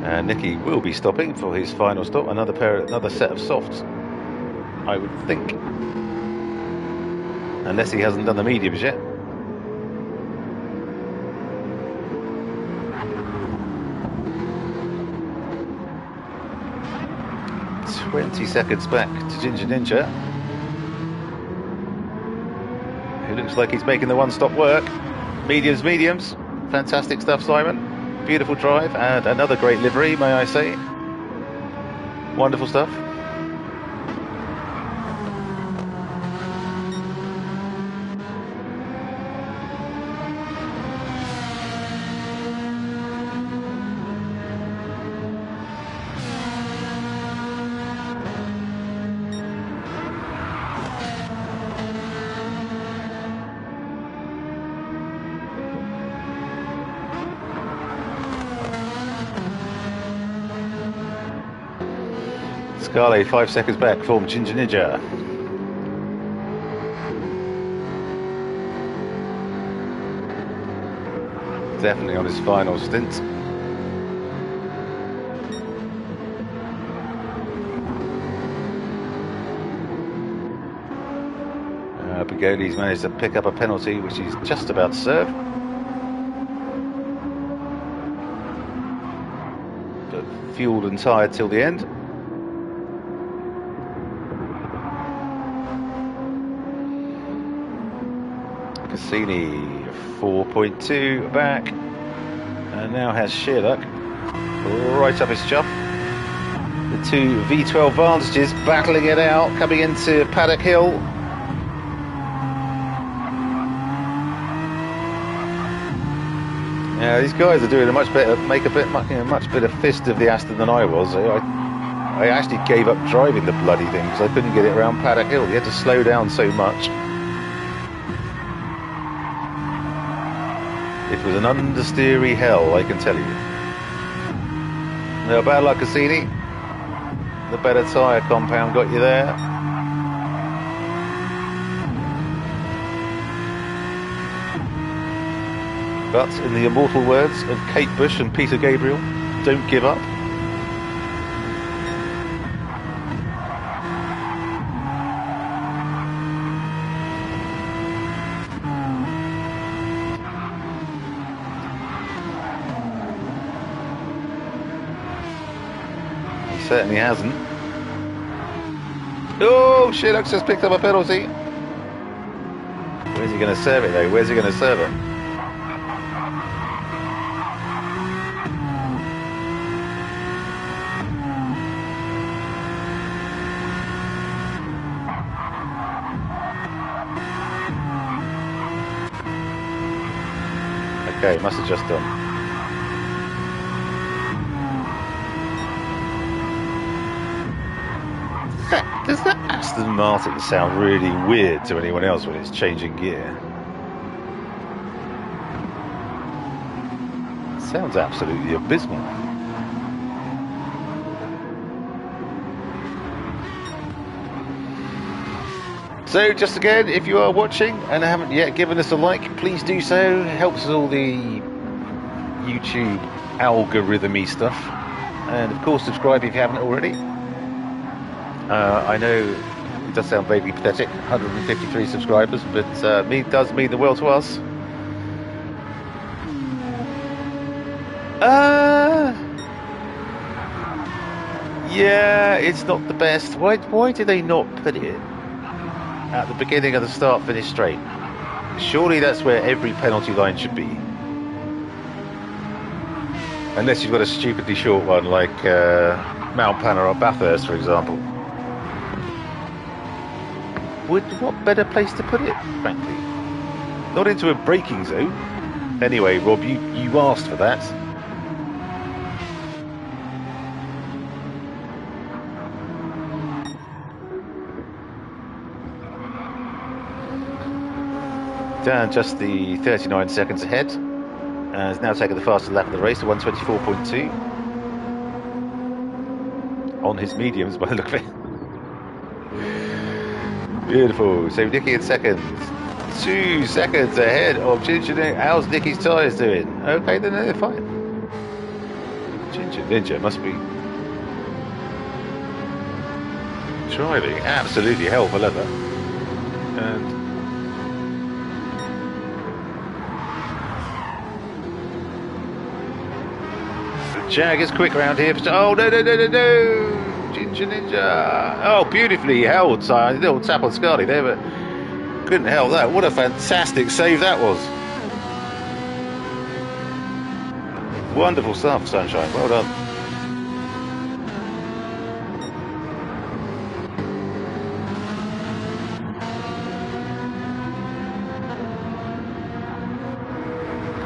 And Nicky will be stopping for his final stop. Another set of softs, I would think, unless he hasn't done the mediums yet. 20 seconds back to Ginger Ninja, who looks like he's making the one-stop work. Mediums. Fantastic stuff, Simon. Beautiful drive and another great livery, may I say. Wonderful stuff. Scarlet 5 seconds back from Ginger Ninja. Definitely on his final stint. Bugoli's managed to pick up a penalty which he's just about to serve. But fueled and tired till the end. Cassini 4.2 back, and now has Sherlock right up his chuff. The two V12 Vantages battling it out, coming into Paddock Hill. Yeah, these guys are doing a much better fist of the Aston than I was. I actually gave up driving the bloody thing because I couldn't get it around Paddock Hill. You had to slow down so much. It was an understeery hell, I can tell you. Now, bad luck, Cassini. The better tyre compound got you there. But, in the immortal words of Kate Bush and Peter Gabriel, don't give up. Certainly hasn't. Oh, Sherlock's just picked up a penalty. Where's he going to serve it though? Where's he going to serve it? Okay, must have just done. Does that Aston Martin sound really weird to anyone else when it's changing gear? It sounds absolutely abysmal. So, just again, if you are watching and haven't yet given us a like, please do so. It helps all the YouTube algorithm-y stuff. And, of course, subscribe if you haven't already. I know it does sound vaguely pathetic, 153 subscribers, but it does mean the world to us. Yeah, it's not the best. Why do they not put it at the beginning of the start-finish straight? Surely that's where every penalty line should be. Unless you've got a stupidly short one like Mount Panna or Bathurst, for example. What better place to put it, frankly? Not into a braking zone. Anyway, Rob, you asked for that. Dan just the 39 seconds ahead. Has now taken the fastest lap of the race to 124.2. On his mediums by the look of it. Beautiful. So Nicky in second. 2 seconds ahead of Ginger Ninja. How's Nicky's tyres doing? Okay, then they're fine. Ginger Ninja must be driving absolutely hell for leather. And Jag is quick around here. Oh, no. Ginger Ninja. Oh, beautifully held. A little tap on Scarly there, but couldn't help that. What a fantastic save that was. Wonderful stuff, Sunshine. Well done.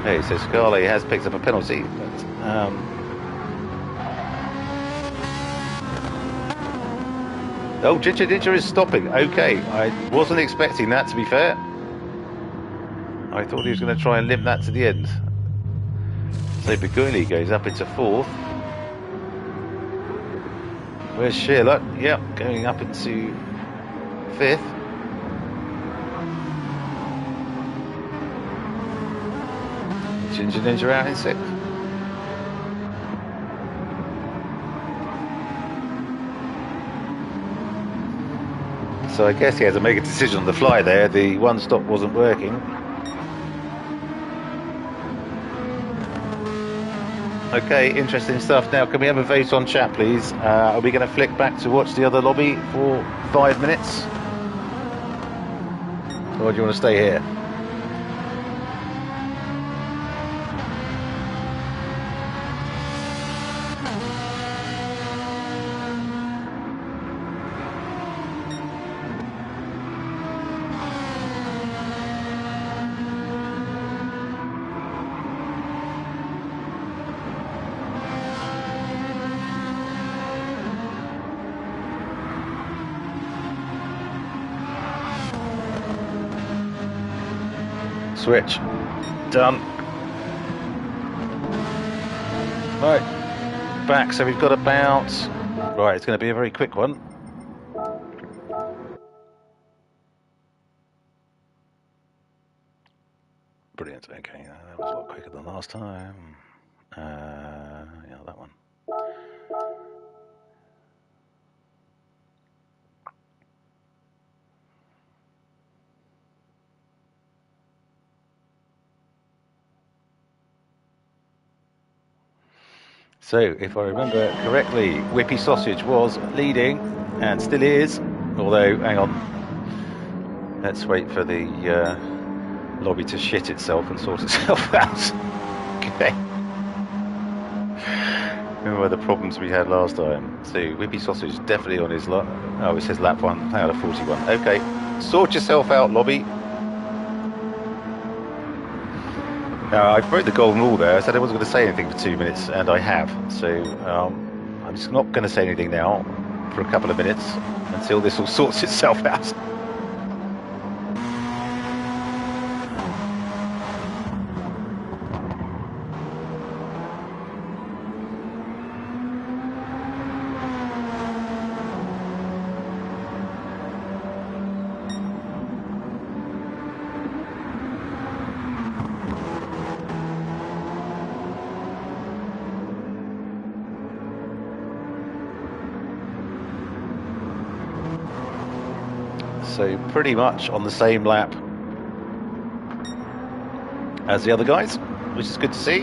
Hey, so Scarly has picked up a penalty, but oh, Ginger Ninja is stopping. Okay, I wasn't expecting that, to be fair. I thought he was going to try and limp that to the end. So Beguli goes up into fourth. Where's Sheila? Yep, going up into fifth. Ginger Ninja out in sixth. So I guess he had to make a decision on the fly there. The one stop wasn't working. Okay, interesting stuff. Now, can we have a vote on chat, please? Are we going to flick back to watch the other lobby for 5 minutes? Or do you want to stay here? Switch. Done. Right. Back. So we've got about... Right, it's going to be a very quick one. Brilliant. Okay, that was a lot quicker than last time. Yeah, that one. So, if I remember correctly, Whippy Sausage was leading and still is. Although, hang on, let's wait for the lobby to shit itself and sort itself out. Okay. Remember the problems we had last time. So, Whippy Sausage definitely on his lap. Oh, it says lap 1 out of 41. Okay, sort yourself out, lobby. Now, I broke the golden rule there. I said I wasn't going to say anything for 2 minutes, and I have. So I'm just not going to say anything now for a couple of minutes until this all sorts itself out. So pretty much on the same lap as the other guys, which is good to see.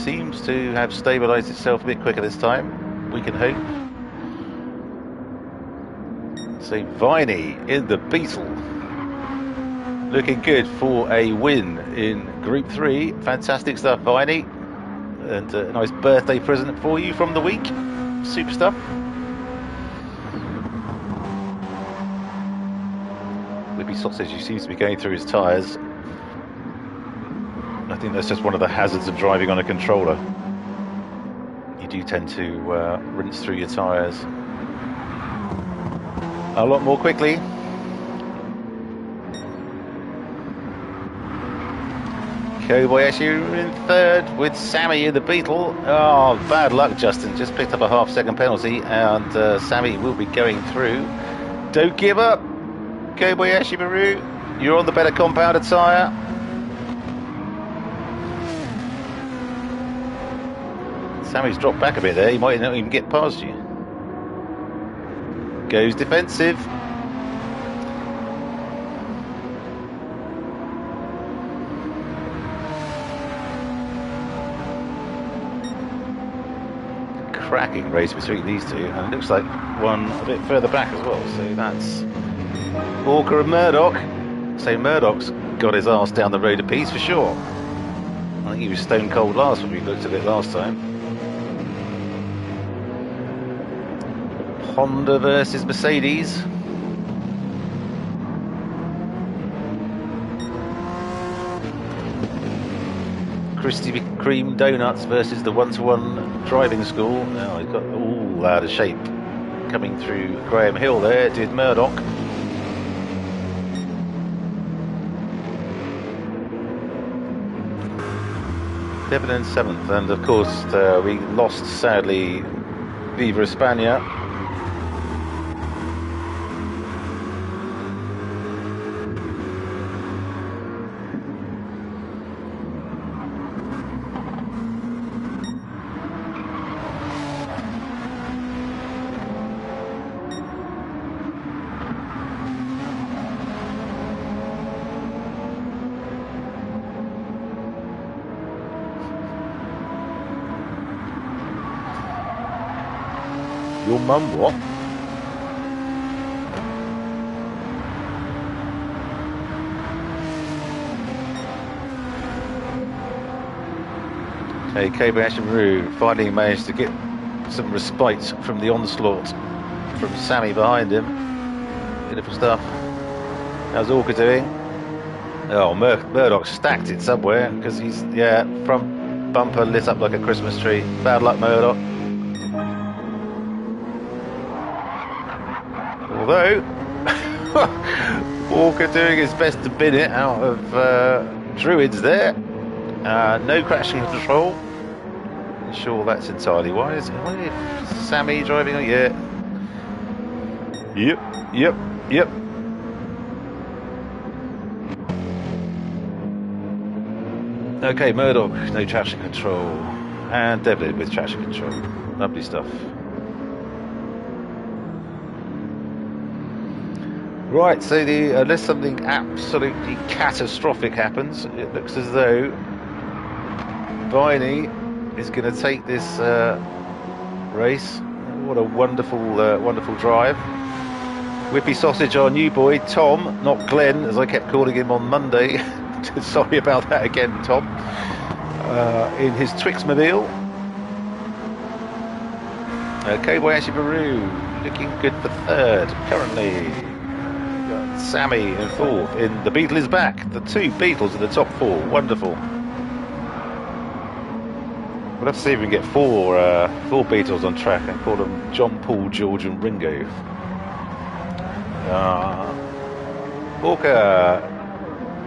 Seems to have stabilised itself a bit quicker this time, we can hope. So Viney in the Beetle, looking good for a win in Group 3. Fantastic stuff, Viney, and a nice birthday present for you from the week. Super stuff. Whippy Sausage, he seems to be going through his tyres. I think that's just one of the hazards of driving on a controller. You do tend to rinse through your tyres a lot more quickly. Kobayashi in third with Sammy in the Beetle. Oh, bad luck, Justin. Just picked up a half-second penalty, and Sammy will be going through. Don't give up, Kobayashi Maru. You're on the better compounded tyre. Sammy's dropped back a bit there. He might not even get past you. Goes defensive. Cracking race between these two, and it looks like one a bit further back as well. So that's Walker and Murdoch. So Murdoch's got his arse down the road a piece for sure. I think he was stone cold last when we looked at it last time. Honda versus Mercedes. Krispy Kreme Donuts versus the one-to-one driving school. Now he's got all out of shape. Coming through Graham Hill there, did Murdoch. Devon in 7th, and of course we lost sadly Viva España. Your mum what? Okay, Kobayashi Maru finally managed to get some respite from the onslaught from Sammy behind him. Beautiful stuff. How's Orca doing? Oh, Murdoch stacked it somewhere because he's, yeah, front bumper lit up like a Christmas tree. Bad luck, Murdoch. Although, Walker doing his best to bin it out of Druids there. No crashing control. Sure, that's entirely wise. Sammy driving on, yeah. Yep. Okay, Murdoch, no traction control. And Devlin with traction control. Lovely stuff. Right, so unless something absolutely catastrophic happens, it looks as though Viney is going to take this race. What a wonderful, wonderful drive. Whippy Sausage, our new boy, Tom, not Glenn, as I kept calling him on Monday. Sorry about that again, Tom. In his Twixmobile. Kobayashi Maru looking good for third currently. Got Sammy in fourth. In the Beetle is back. The two Beetles in the top four. Wonderful. We'll have to see if we can get four Beetles on track and call them John, Paul, George and Ringo. Walker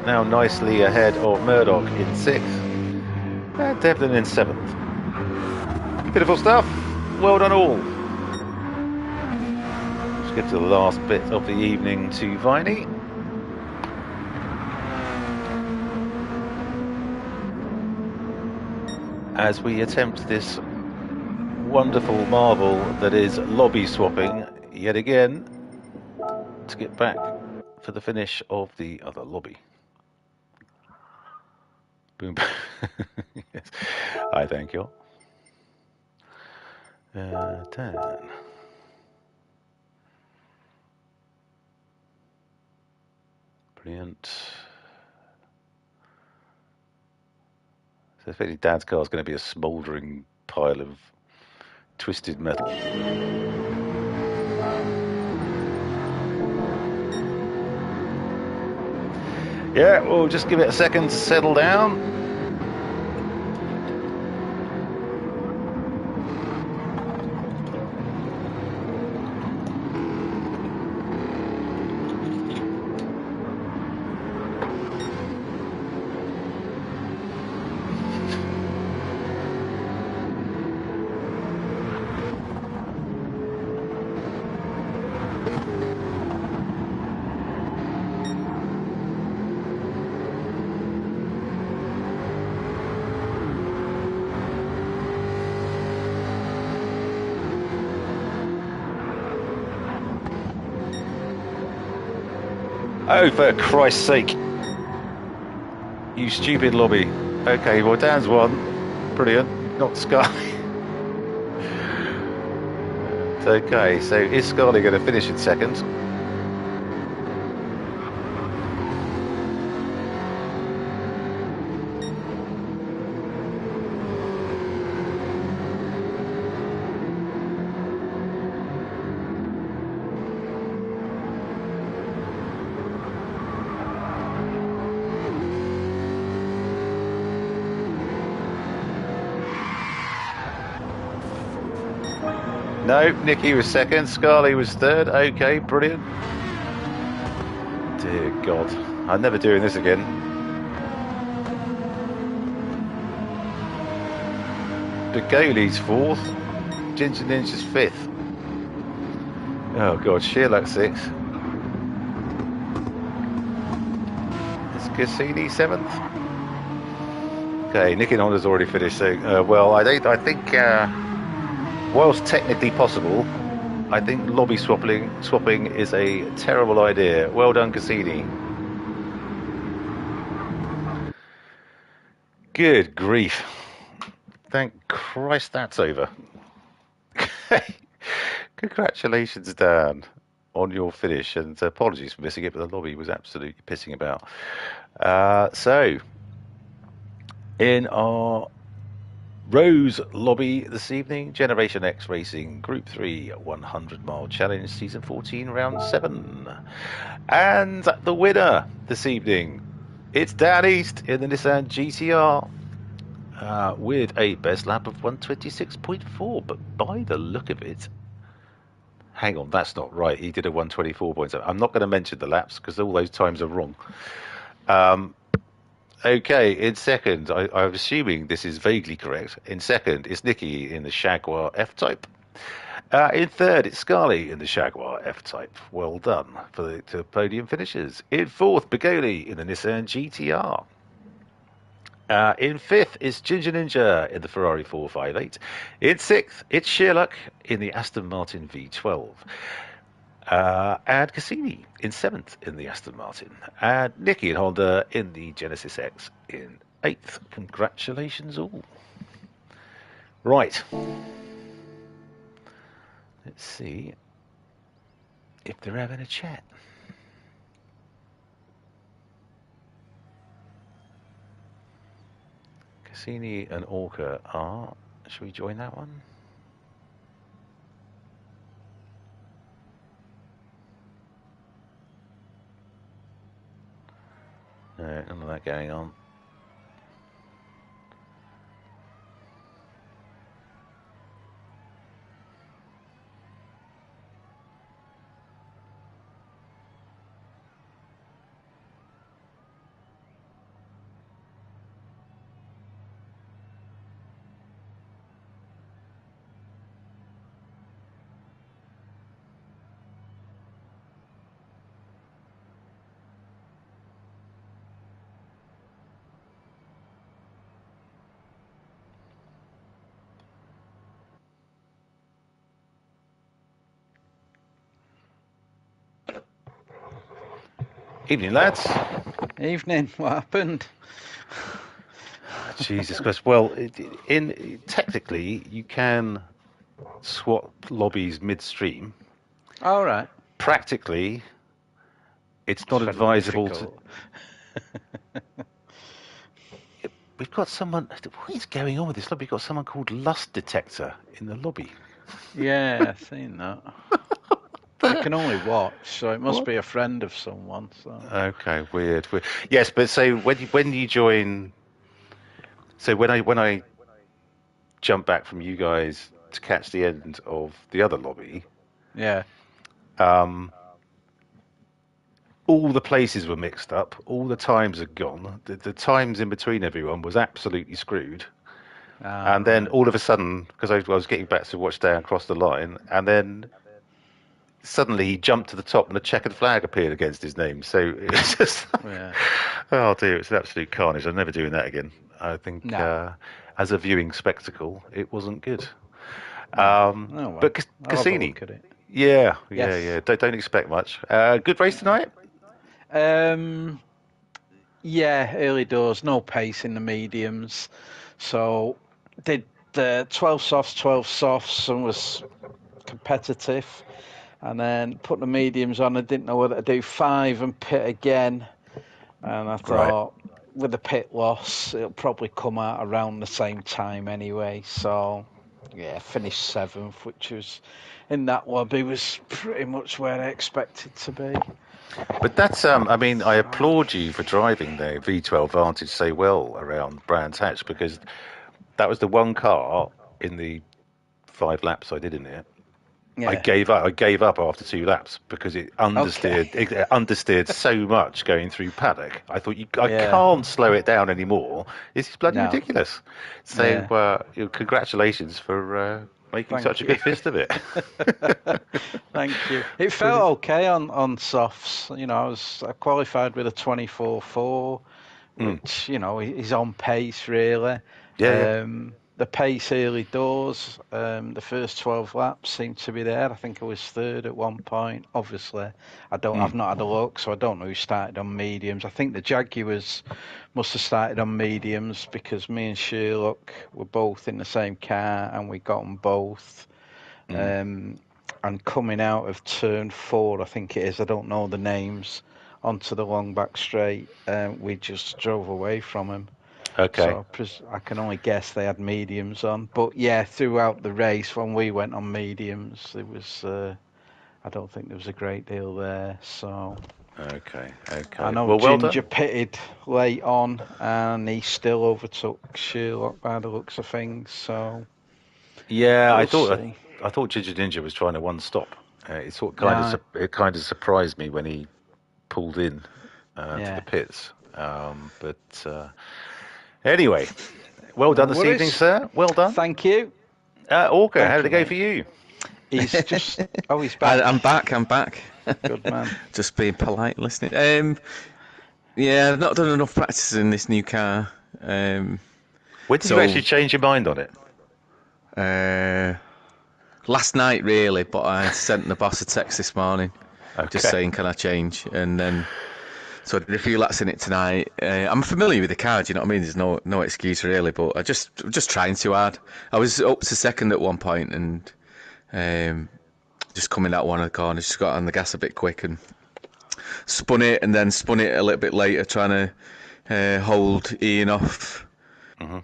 now nicely ahead of Murdoch in 6th. And Devlin in 7th. Beautiful stuff. Well done all. Let's get to the last bit of the evening to Viney. As we attempt this wonderful marvel that is lobby swapping yet again to get back for the finish of the other lobby. Boom. Yes. I thank you. 10. Brilliant. So effectively, Dad's car is going to be a smouldering pile of twisted metal. Yeah, we'll just give it a second to settle down. Oh, for Christ's sake. You stupid lobby. Okay, well, Dan's won. Brilliant. Not Sky. Okay, so is Scarlett going to finish in second? No, Nikki was second, Scarlett was third. Okay, brilliant. Dear God, I'm never doing this again. Begoli's fourth, Ginger Ninja's fifth. Oh God, Sheerluck sixth. Is Cassini seventh? Okay, Nicky and Honda's already finished. So, well, I think. Whilst technically possible, I think lobby swapping is a terrible idea. Well done, Cassini. Good grief. Thank Christ that's over. Congratulations, Dan, on your finish. And apologies for missing it, but the lobby was absolutely pissing about. So, in our Rose lobby this evening, Generation X Racing Group 3 100-mile challenge, season 14, round 7. And the winner this evening, it's Dan East in the Nissan GTR with a best lap of 126.4. But by the look of it, hang on, that's not right. He did a 124.7. I'm not going to mention the laps because all those times are wrong. Okay, in second, I'm assuming this is vaguely correct. In second, it's Nikki in the Jaguar F-Type. In third, it's Scarlett in the Jaguar F-Type. Well done for the podium finishers. In fourth, Begoli in the Nissan GTR. In fifth is Ginger Ninja in the Ferrari 458. In sixth, it's Sheerluck in the Aston Martin V12. And Cassini in seventh in the Aston Martin. And Nikki and Honda in the Genesis X in eighth. Congratulations all. Right. Let's see if they're having a chat. Cassini and Orca are... Shall we join that one? No, none of that going on. Evening, lads. Evening. What happened? Jesus Christ. Well, technically, you can swap lobbies midstream. All right. Practically, it's not very advisable difficult. We've got someone. What is going on with this lobby? We've got someone called Lust Detector in the lobby. Yeah, I've seen that. I can only watch, so it must What? be a friend of someone. So Okay, weird. Yes, but so when you join, so when I jump back from you guys to catch the end of the other lobby, yeah, um, all the places were mixed up. All the times had gone. The times in between everyone was absolutely screwed. And then right. all of a sudden, because I was getting back to watch down across the line, and then suddenly he jumped to the top and a checkered flag appeared against his name. So it was just, Yeah. oh dear, it's an absolute carnage. I'm never doing that again. I think No, as a viewing spectacle, it wasn't good. no. Oh well, But I'll have a Cassini, look at it. yeah, yeah, Yes. yeah. Don't expect much. Good race tonight. Um. Yeah, early doors, no pace in the mediums. So did the 12 softs, 12 softs, and was competitive. And then put the mediums on. I didn't know whether to do 5 and pit again. And I Right. thought, with the pit loss, it'll probably come out around the same time anyway. So, yeah, finished 7th, which was in that lobby was pretty much where I expected to be. But that's, I mean, I applaud you for driving the V12 Vantage so well around Brands Hatch because that was the one car in the 5 laps I did in it. I Yeah. gave up. I gave up after 2 laps because it Okay. understeered. It understeered so much going through paddock. I thought I Yeah. can't slow it down anymore. This is bloody No. ridiculous. So, Yeah. congratulations for making such Thank a you. good fist of it. Thank you. It felt Brilliant. okay on softs. You know, I qualified with a 24.4, Mm. which is on pace really. Yeah, yeah. The pace early doors, the first 12 laps seemed to be there. I think I was third at one point. Obviously, Mm. I've not had a look, so I don't know who started on mediums. I think the Jaguars must have started on mediums because me and Sherlock were both in the same car and we got them both. Mm. And coming out of turn 4, I think it is, I don't know the names, onto the long back straight, we just drove away from them. Okay. So I can only guess they had mediums on. But yeah, throughout the race, when we went on mediums, it was, I don't think there was a great deal there. So Okay. I Okay. know Well, well done. Ginger pitted late on, and he still overtook Sherlock by the looks of things. So Yeah, we'll see. I thought Ginger Ninja was trying to one stop. It sort of Yeah, it kind of surprised me when he pulled in to the yeah. pits. But anyway, well No done this evening, worries. sir. Well done. Thank you. Orca, how Thank did it you, go mate. for you? He's just. Oh, he's I'm back. back. I'm back. Good man. Just being polite, listening. Yeah, I've not done enough practice in this new car. When did you So actually change your mind on it? last night, really, but I sent the boss a text this morning, just Okay. saying, "Can I change?" And then, so I did a few laps in it tonight. I'm familiar with the car. Do you know what I mean? There's no excuse really, but I just trying too hard. I was up to second at one point and just coming out one of the corners, just got on the gas a bit quick and spun it, and then spun it a little bit later, trying to hold Ian off.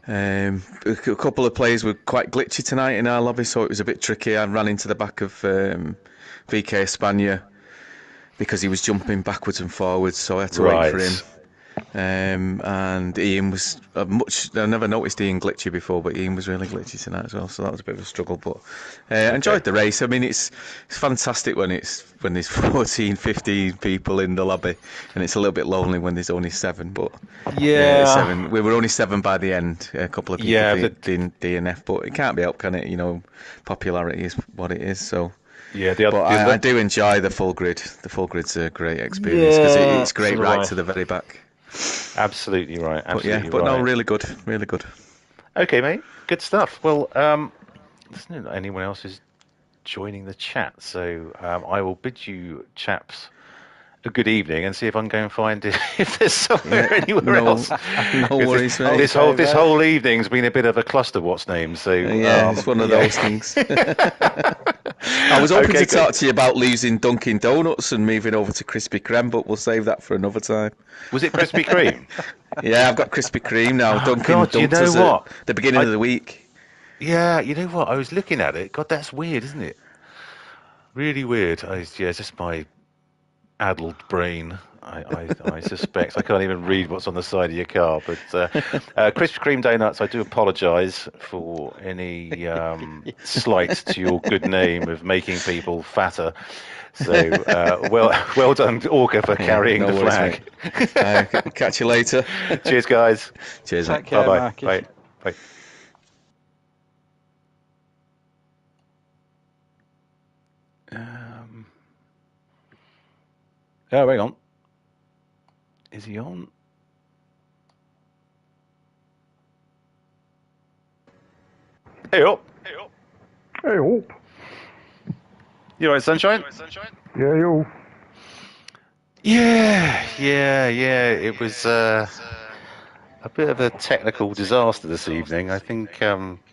A couple of players were quite glitchy tonight in our lobby, so it was a bit tricky. I ran into the back of VK Espana because he was jumping backwards and forwards, so I had to wait for him. Right. And Ian was I never noticed Ian glitchy before, but Ian was really glitchy tonight as well, so that was a bit of a struggle. But I Okay. enjoyed the race. I mean, it's fantastic when there's 14, 15 people in the lobby, and it's a little bit lonely when there's only 7. But Yeah. 7. We were only 7 by the end. A couple of people Yeah. did DNF, but it can't be helped, can it? You know, popularity is what it is. So. Yeah. But I do enjoy the full grid. The full grid's a great experience because Yeah. it's So great do right I. to the very back. Absolutely right. But yeah, Absolutely but no, right. really good, really good. Okay, mate. Good stuff. Well, there's not anyone else is joining the chat, so I will bid you chaps a good evening and see if I can go and find if there's somewhere anywhere else. No worries, mate. This whole evening's been a bit of a cluster. What's name? So yeah, it's one of those things. I was hoping to talk to you about losing Dunkin' Donuts and moving over to Krispy Kreme, but we'll save that for another time. Was it Krispy Kreme? Yeah, I've got Krispy Kreme now. Dunkin' God, you Donuts know what? at the beginning of the week. Yeah, you know what? I was looking at it. God, that's weird, isn't it? Really weird. It's just my addled brain. I suspect I can't even read what's on the side of your car. But Krispy Kreme donuts, I do apologise for any slight to your good name of making people fatter. So well done, Orca, for carrying the flag. Catch you later. Cheers, guys. Cheers. Take care, Bye-bye. Marcus. Bye. Bye. Oh, hang on. Is he on? Hey up. Hey up. You alright, Sunshine? Yeah, you. Yeah. It was a bit of a technical disaster this evening. I think,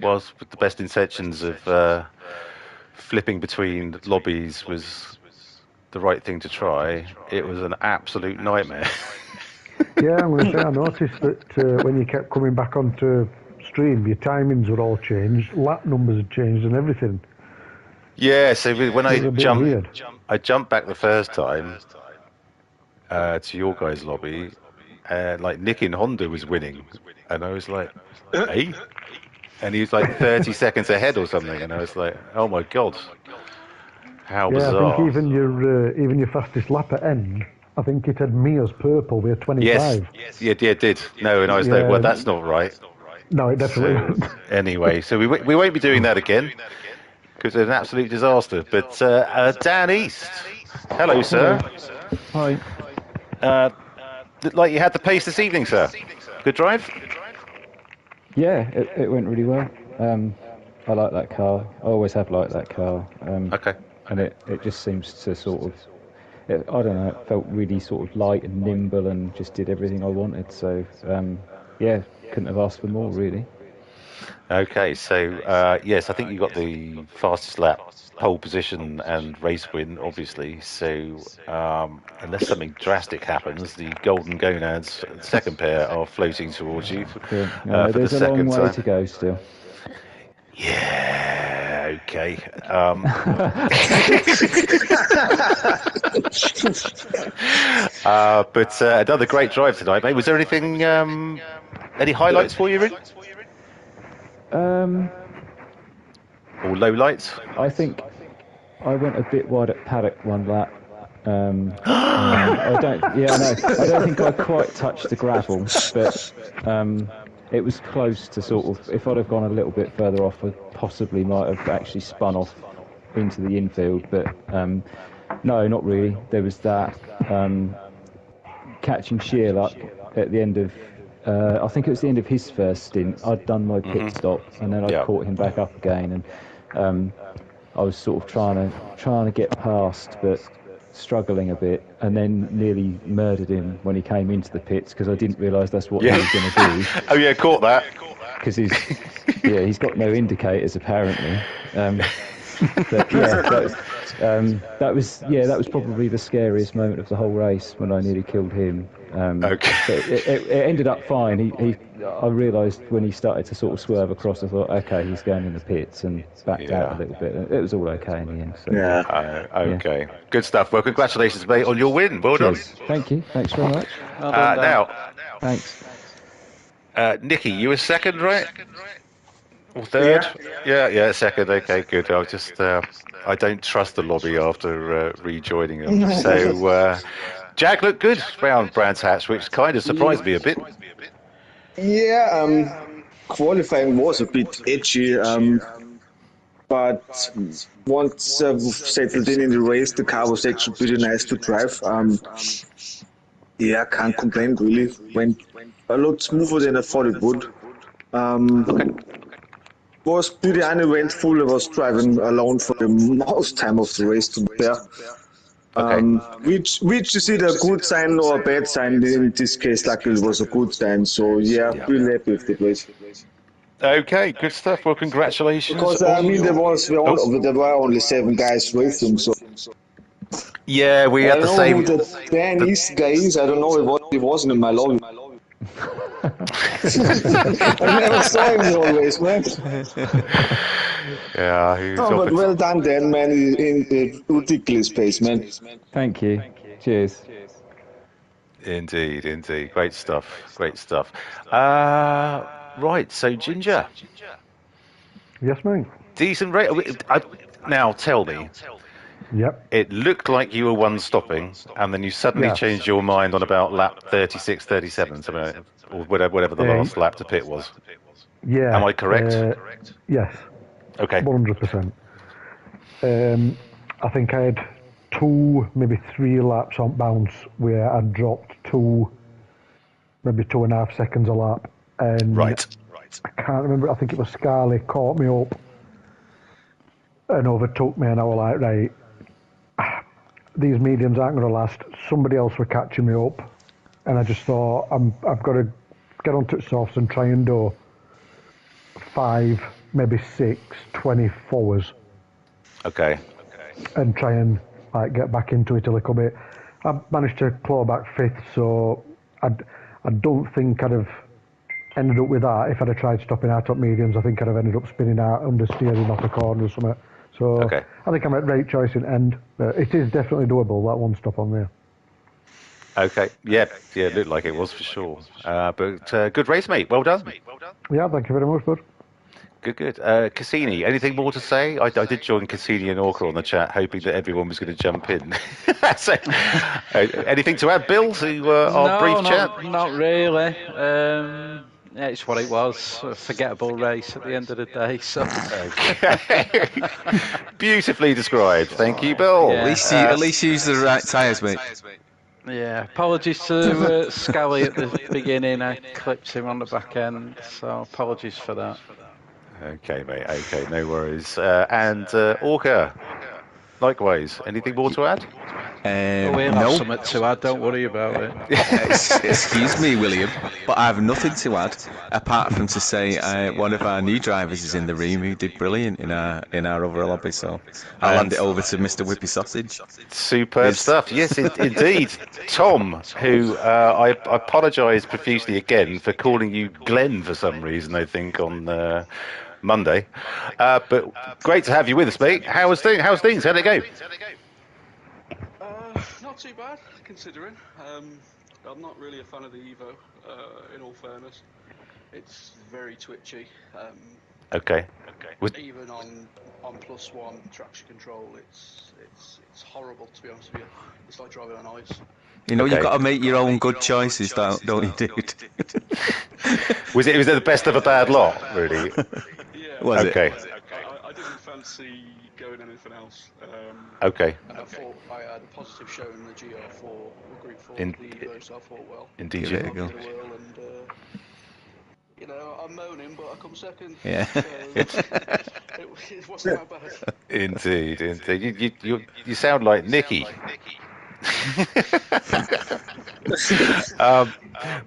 whilst with the best intentions of flipping between lobbies was the right thing to try, it was an absolute nightmare. Yeah, I'm going to say I noticed that when you kept coming back onto stream, your timings were all changed, lap numbers had changed and everything. Yeah, so when I weird. jumped back the first time to your guys' lobby, and like Nick in Honda was winning, and I was like, hey? And he was like 30 seconds ahead or something, and I was like, oh my god, how bizarre. I think even your fastest lap at end, I think it had me as purple with a 25. Yes, yeah, it did. No, and I was like, well, that's not right. No, it definitely wasn't. Anyway, so we won't be doing that again, because it's an absolute disaster. But Dan East, hello, sir. Hi. Like you had the pace this evening, sir. Good drive? Yeah, it went really well. I like that car. I always have liked that car. Okay. And it just seems to sort of, I don't know, it felt really sort of light and nimble and just did everything I wanted. So, yeah, couldn't have asked for more, really. Okay, so yes, I think you got the fastest lap, pole position and race win, obviously. So unless something drastic happens, the Golden Gonads, second pair, are floating towards you for there's the a second long way time. to go still. Yeah, okay. But another great drive tonight, mate. Was there anything, any highlights for you, Rin? Or low lights? I think I went a bit wide at paddock one lap. I don't think I quite touched the gravel, but it was close to sort of. If I'd have gone a little bit further off, I possibly might have actually spun off into the infield. But no, not really. There was that catching sheer luck at the end of. I think it was the end of his first stint. I'd done my pit stop, and then I caught him back up again, and I was sort of trying to get past, but struggling a bit, and then nearly murdered him when he came into the pits because I didn't realise that's what he was going to do. Oh yeah, caught that. Because he's got no indicators apparently. But yeah, that was probably the scariest moment of the whole race when I nearly killed him. Okay. But it ended up fine. I realised when he started to sort of swerve across, I thought, okay, he's going in the pits, and backed out a little bit. It was all okay in the end. So, okay. Good stuff. Well, congratulations, mate, on your win. Well done. Thank you. Thanks very much. Now, thanks. Nikki, you were second, right? Or third? Yeah, second. Okay, good. I don't trust the lobby after rejoining them. So, Jack looked good round Brands Hatch, which kind of surprised me a bit. Yeah, qualifying was a bit edgy, but once settled in the race, the car was actually pretty nice to drive. Yeah, can't complain really. Went a lot smoother than I thought it would. Was pretty uneventful. I was driving alone for the most time of the race, to be fair. Okay. Which is either a good sign or a bad sign. In this case, luckily it was a good sign. So yeah, really happy with the place. Okay, good stuff. Well, congratulations. Because I mean, there were only 7 guys racing. So yeah, we I had the don't know same. who the Chinese guy is. I don't know. He wasn't in my lobby. I never saw him always, man. Yeah, he was No, but well done, Dan, man. In a ridiculous pace, man. Thank you. Cheers. Indeed. Great stuff. Right, so Ginger. Yes, mate. Decent rate. Now tell me. Yep. It looked like you were one stopping, and then you suddenly changed your mind on about lap 36, 37, something, or whatever the last lap to pit was. Yeah. Am I correct? Yes. Okay. 100%. I think I had 2, maybe 3 laps on bounce where I dropped 2, maybe 2.5 seconds a lap. And right. I can't remember. I think it was Scarlett caught me up and overtook me, and I was like, right, these mediums aren't going to last. Somebody else were catching me up, and I just thought I've got to get onto the softs and try and do 5, maybe 6, 24s. Okay. And try and get back into it a little bit. I managed to claw back 5th, so I don't think I'd have ended up with that if I'd have tried stopping out top mediums. I think I'd have ended up spinning out, understeering off a corner or something. So I think I made the right choice in end. It is definitely doable, that one stop on there. Okay. Yeah, it looked like it was for sure. But good race, mate. Well done. Yeah, thank you very much, bud. Good. Cassini, anything more to say? I did join Cassini and Orca on the chat, hoping that everyone was going to jump in. So, anything to add, Bill, to our brief chat? Not really. Yeah, it's what it was. A forgettable race at the end of the day. So. Okay. Beautifully described. Thank you, Bill. Yeah. At least use the right tyres, mate. Yeah, apologies to Scally at the beginning. I clipped him on the back end, so apologies for that. Okay, mate. Okay, no worries. And Orca, likewise. Anything more to add? We'll have something to add, don't worry about it. Excuse me, William, but I have nothing to add apart from to say one of our new drivers is in the room who did brilliant in our other lobby, so I'll hand it over to Mr. Whippy Sausage. Superb stuff. Yes, indeed. Tom, who I apologise profusely again for calling you Glenn for some reason, I think, on Monday. But great to have you with us, mate. How's things? How'd it go? Not too bad, considering. I'm not really a fan of the Evo, in all fairness. It's very twitchy. Okay. Even on +1 traction control, it's horrible, to be honest with you. It's like driving on ice. You know, you've got to make your own good choices, don't you, dude? Was it the best of a bad lot, really? Yeah. Was okay. it? I didn't fancy going anything else. Okay. And I thought I had a positive show in the GR4, or Group 4 In- of the Evo, so I thought, well, Indeed, Give it a go. and you know, I'm moaning, but I come second. Yeah. So it wasn't that bad. Indeed. You sound like Nicky.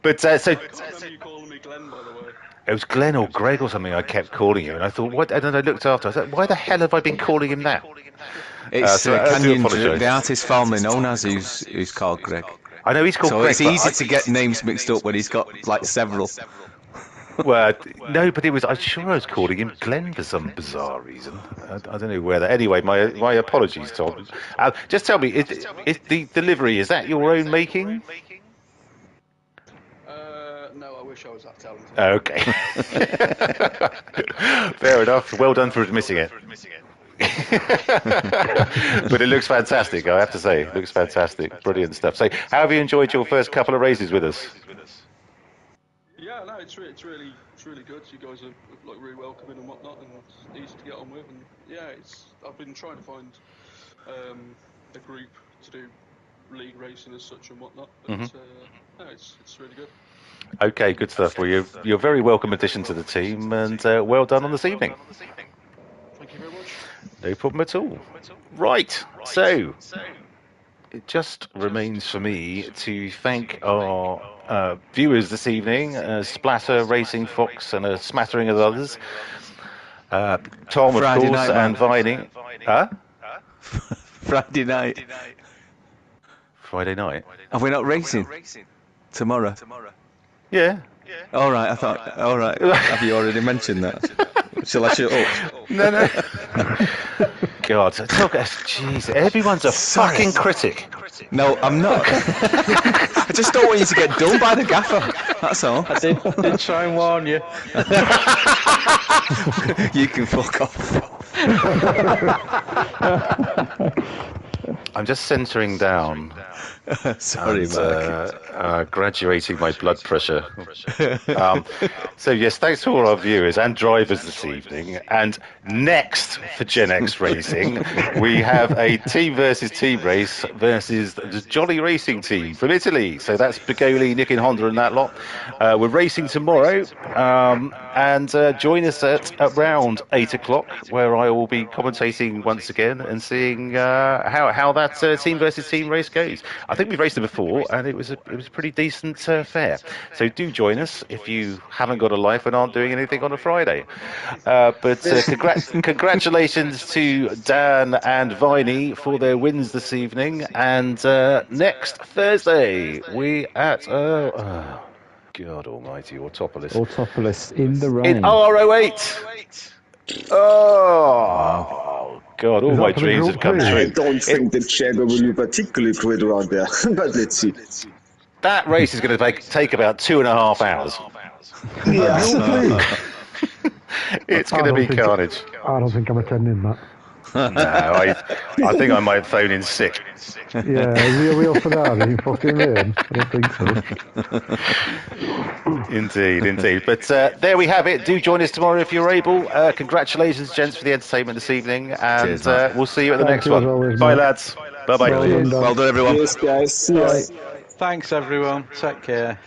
But so. I remember you calling me Glenn, by the way. It was Glenn or Greg or something I kept calling you, and I thought, what? And then I looked after. I said, why the hell have I been calling him that? It's Canyon, the artist formerly known as who's called Greg. I know he's called Greg. So it's easy to get names mixed up when he's got like several. Well, no, but I'm sure I was calling him Glenn for some bizarre reason. I don't know where that. Anyway, my apologies, Tom. Just tell me, is the delivery, is that your own making? No, I wish I was that talented. Okay. Fair enough. Well done for admitting it. But it looks fantastic, I have to say. It looks fantastic. Brilliant stuff. So, how have you enjoyed your first couple of races with us? Yeah, no, it's really good. You guys are like really welcoming and whatnot, and it's easy to get on with. And yeah, I've been trying to find a group to do league racing as such and whatnot. But no, it's really good. Okay, good stuff. Well, you're a very welcome addition to the team, and well done on this evening. Thank you very much. No problem at all. Right, so it just remains for me to thank our viewers this evening, Splatter, Racing Fox, and a smattering of others. Tom, Friday of course, night, man. and Viney. Huh? Friday night. Friday night. Are we not racing tomorrow? Yeah. All right, I thought. All right, have you already mentioned that? Shall I shut up? No. God, jeez, everyone's a fucking critic. No, I'm not. I just don't want you to get done by the gaffer. That's all. I did try and warn you. You can fuck off. I'm just centering down. Sorry, Mark. Graduating my blood pressure. So yes, thanks to all our viewers and drivers this evening. And next for Gen X Racing, we have a team versus team race versus the Jolly Racing team from Italy. So that's Bigoli, Nick and Honda and that lot. We're racing tomorrow, and join us at around 8 o'clock, where I will be commentating once again and seeing how that team versus team race goes. I think we've raced it before, and it was a pretty decent fare. So do join us if you haven't got a life and aren't doing anything on a Friday. But congratulations to Dan and Viney for their wins this evening. And next Thursday, we at God Almighty, Autopolis. Autopolis in the rain. In R08. Oh, God, all my dreams have come true. I don't think the Jaguar will be particularly great around there, but let's see. That race is going to take about 2.5 hours. Yeah. It's going to be carnage. I don't think I'm attending that. No, I think I might phone in sick. Yeah, are you real for that? Are you fucking in? I don't think so. Indeed. But there we have it. Do join us tomorrow if you're able. Congratulations, gents, for the entertainment this evening. And we'll see you at the next one. Always, Bye, mate. lads. Bye-bye. Well done, everyone. Yes, guys. See ya. Thanks, everyone. Take care.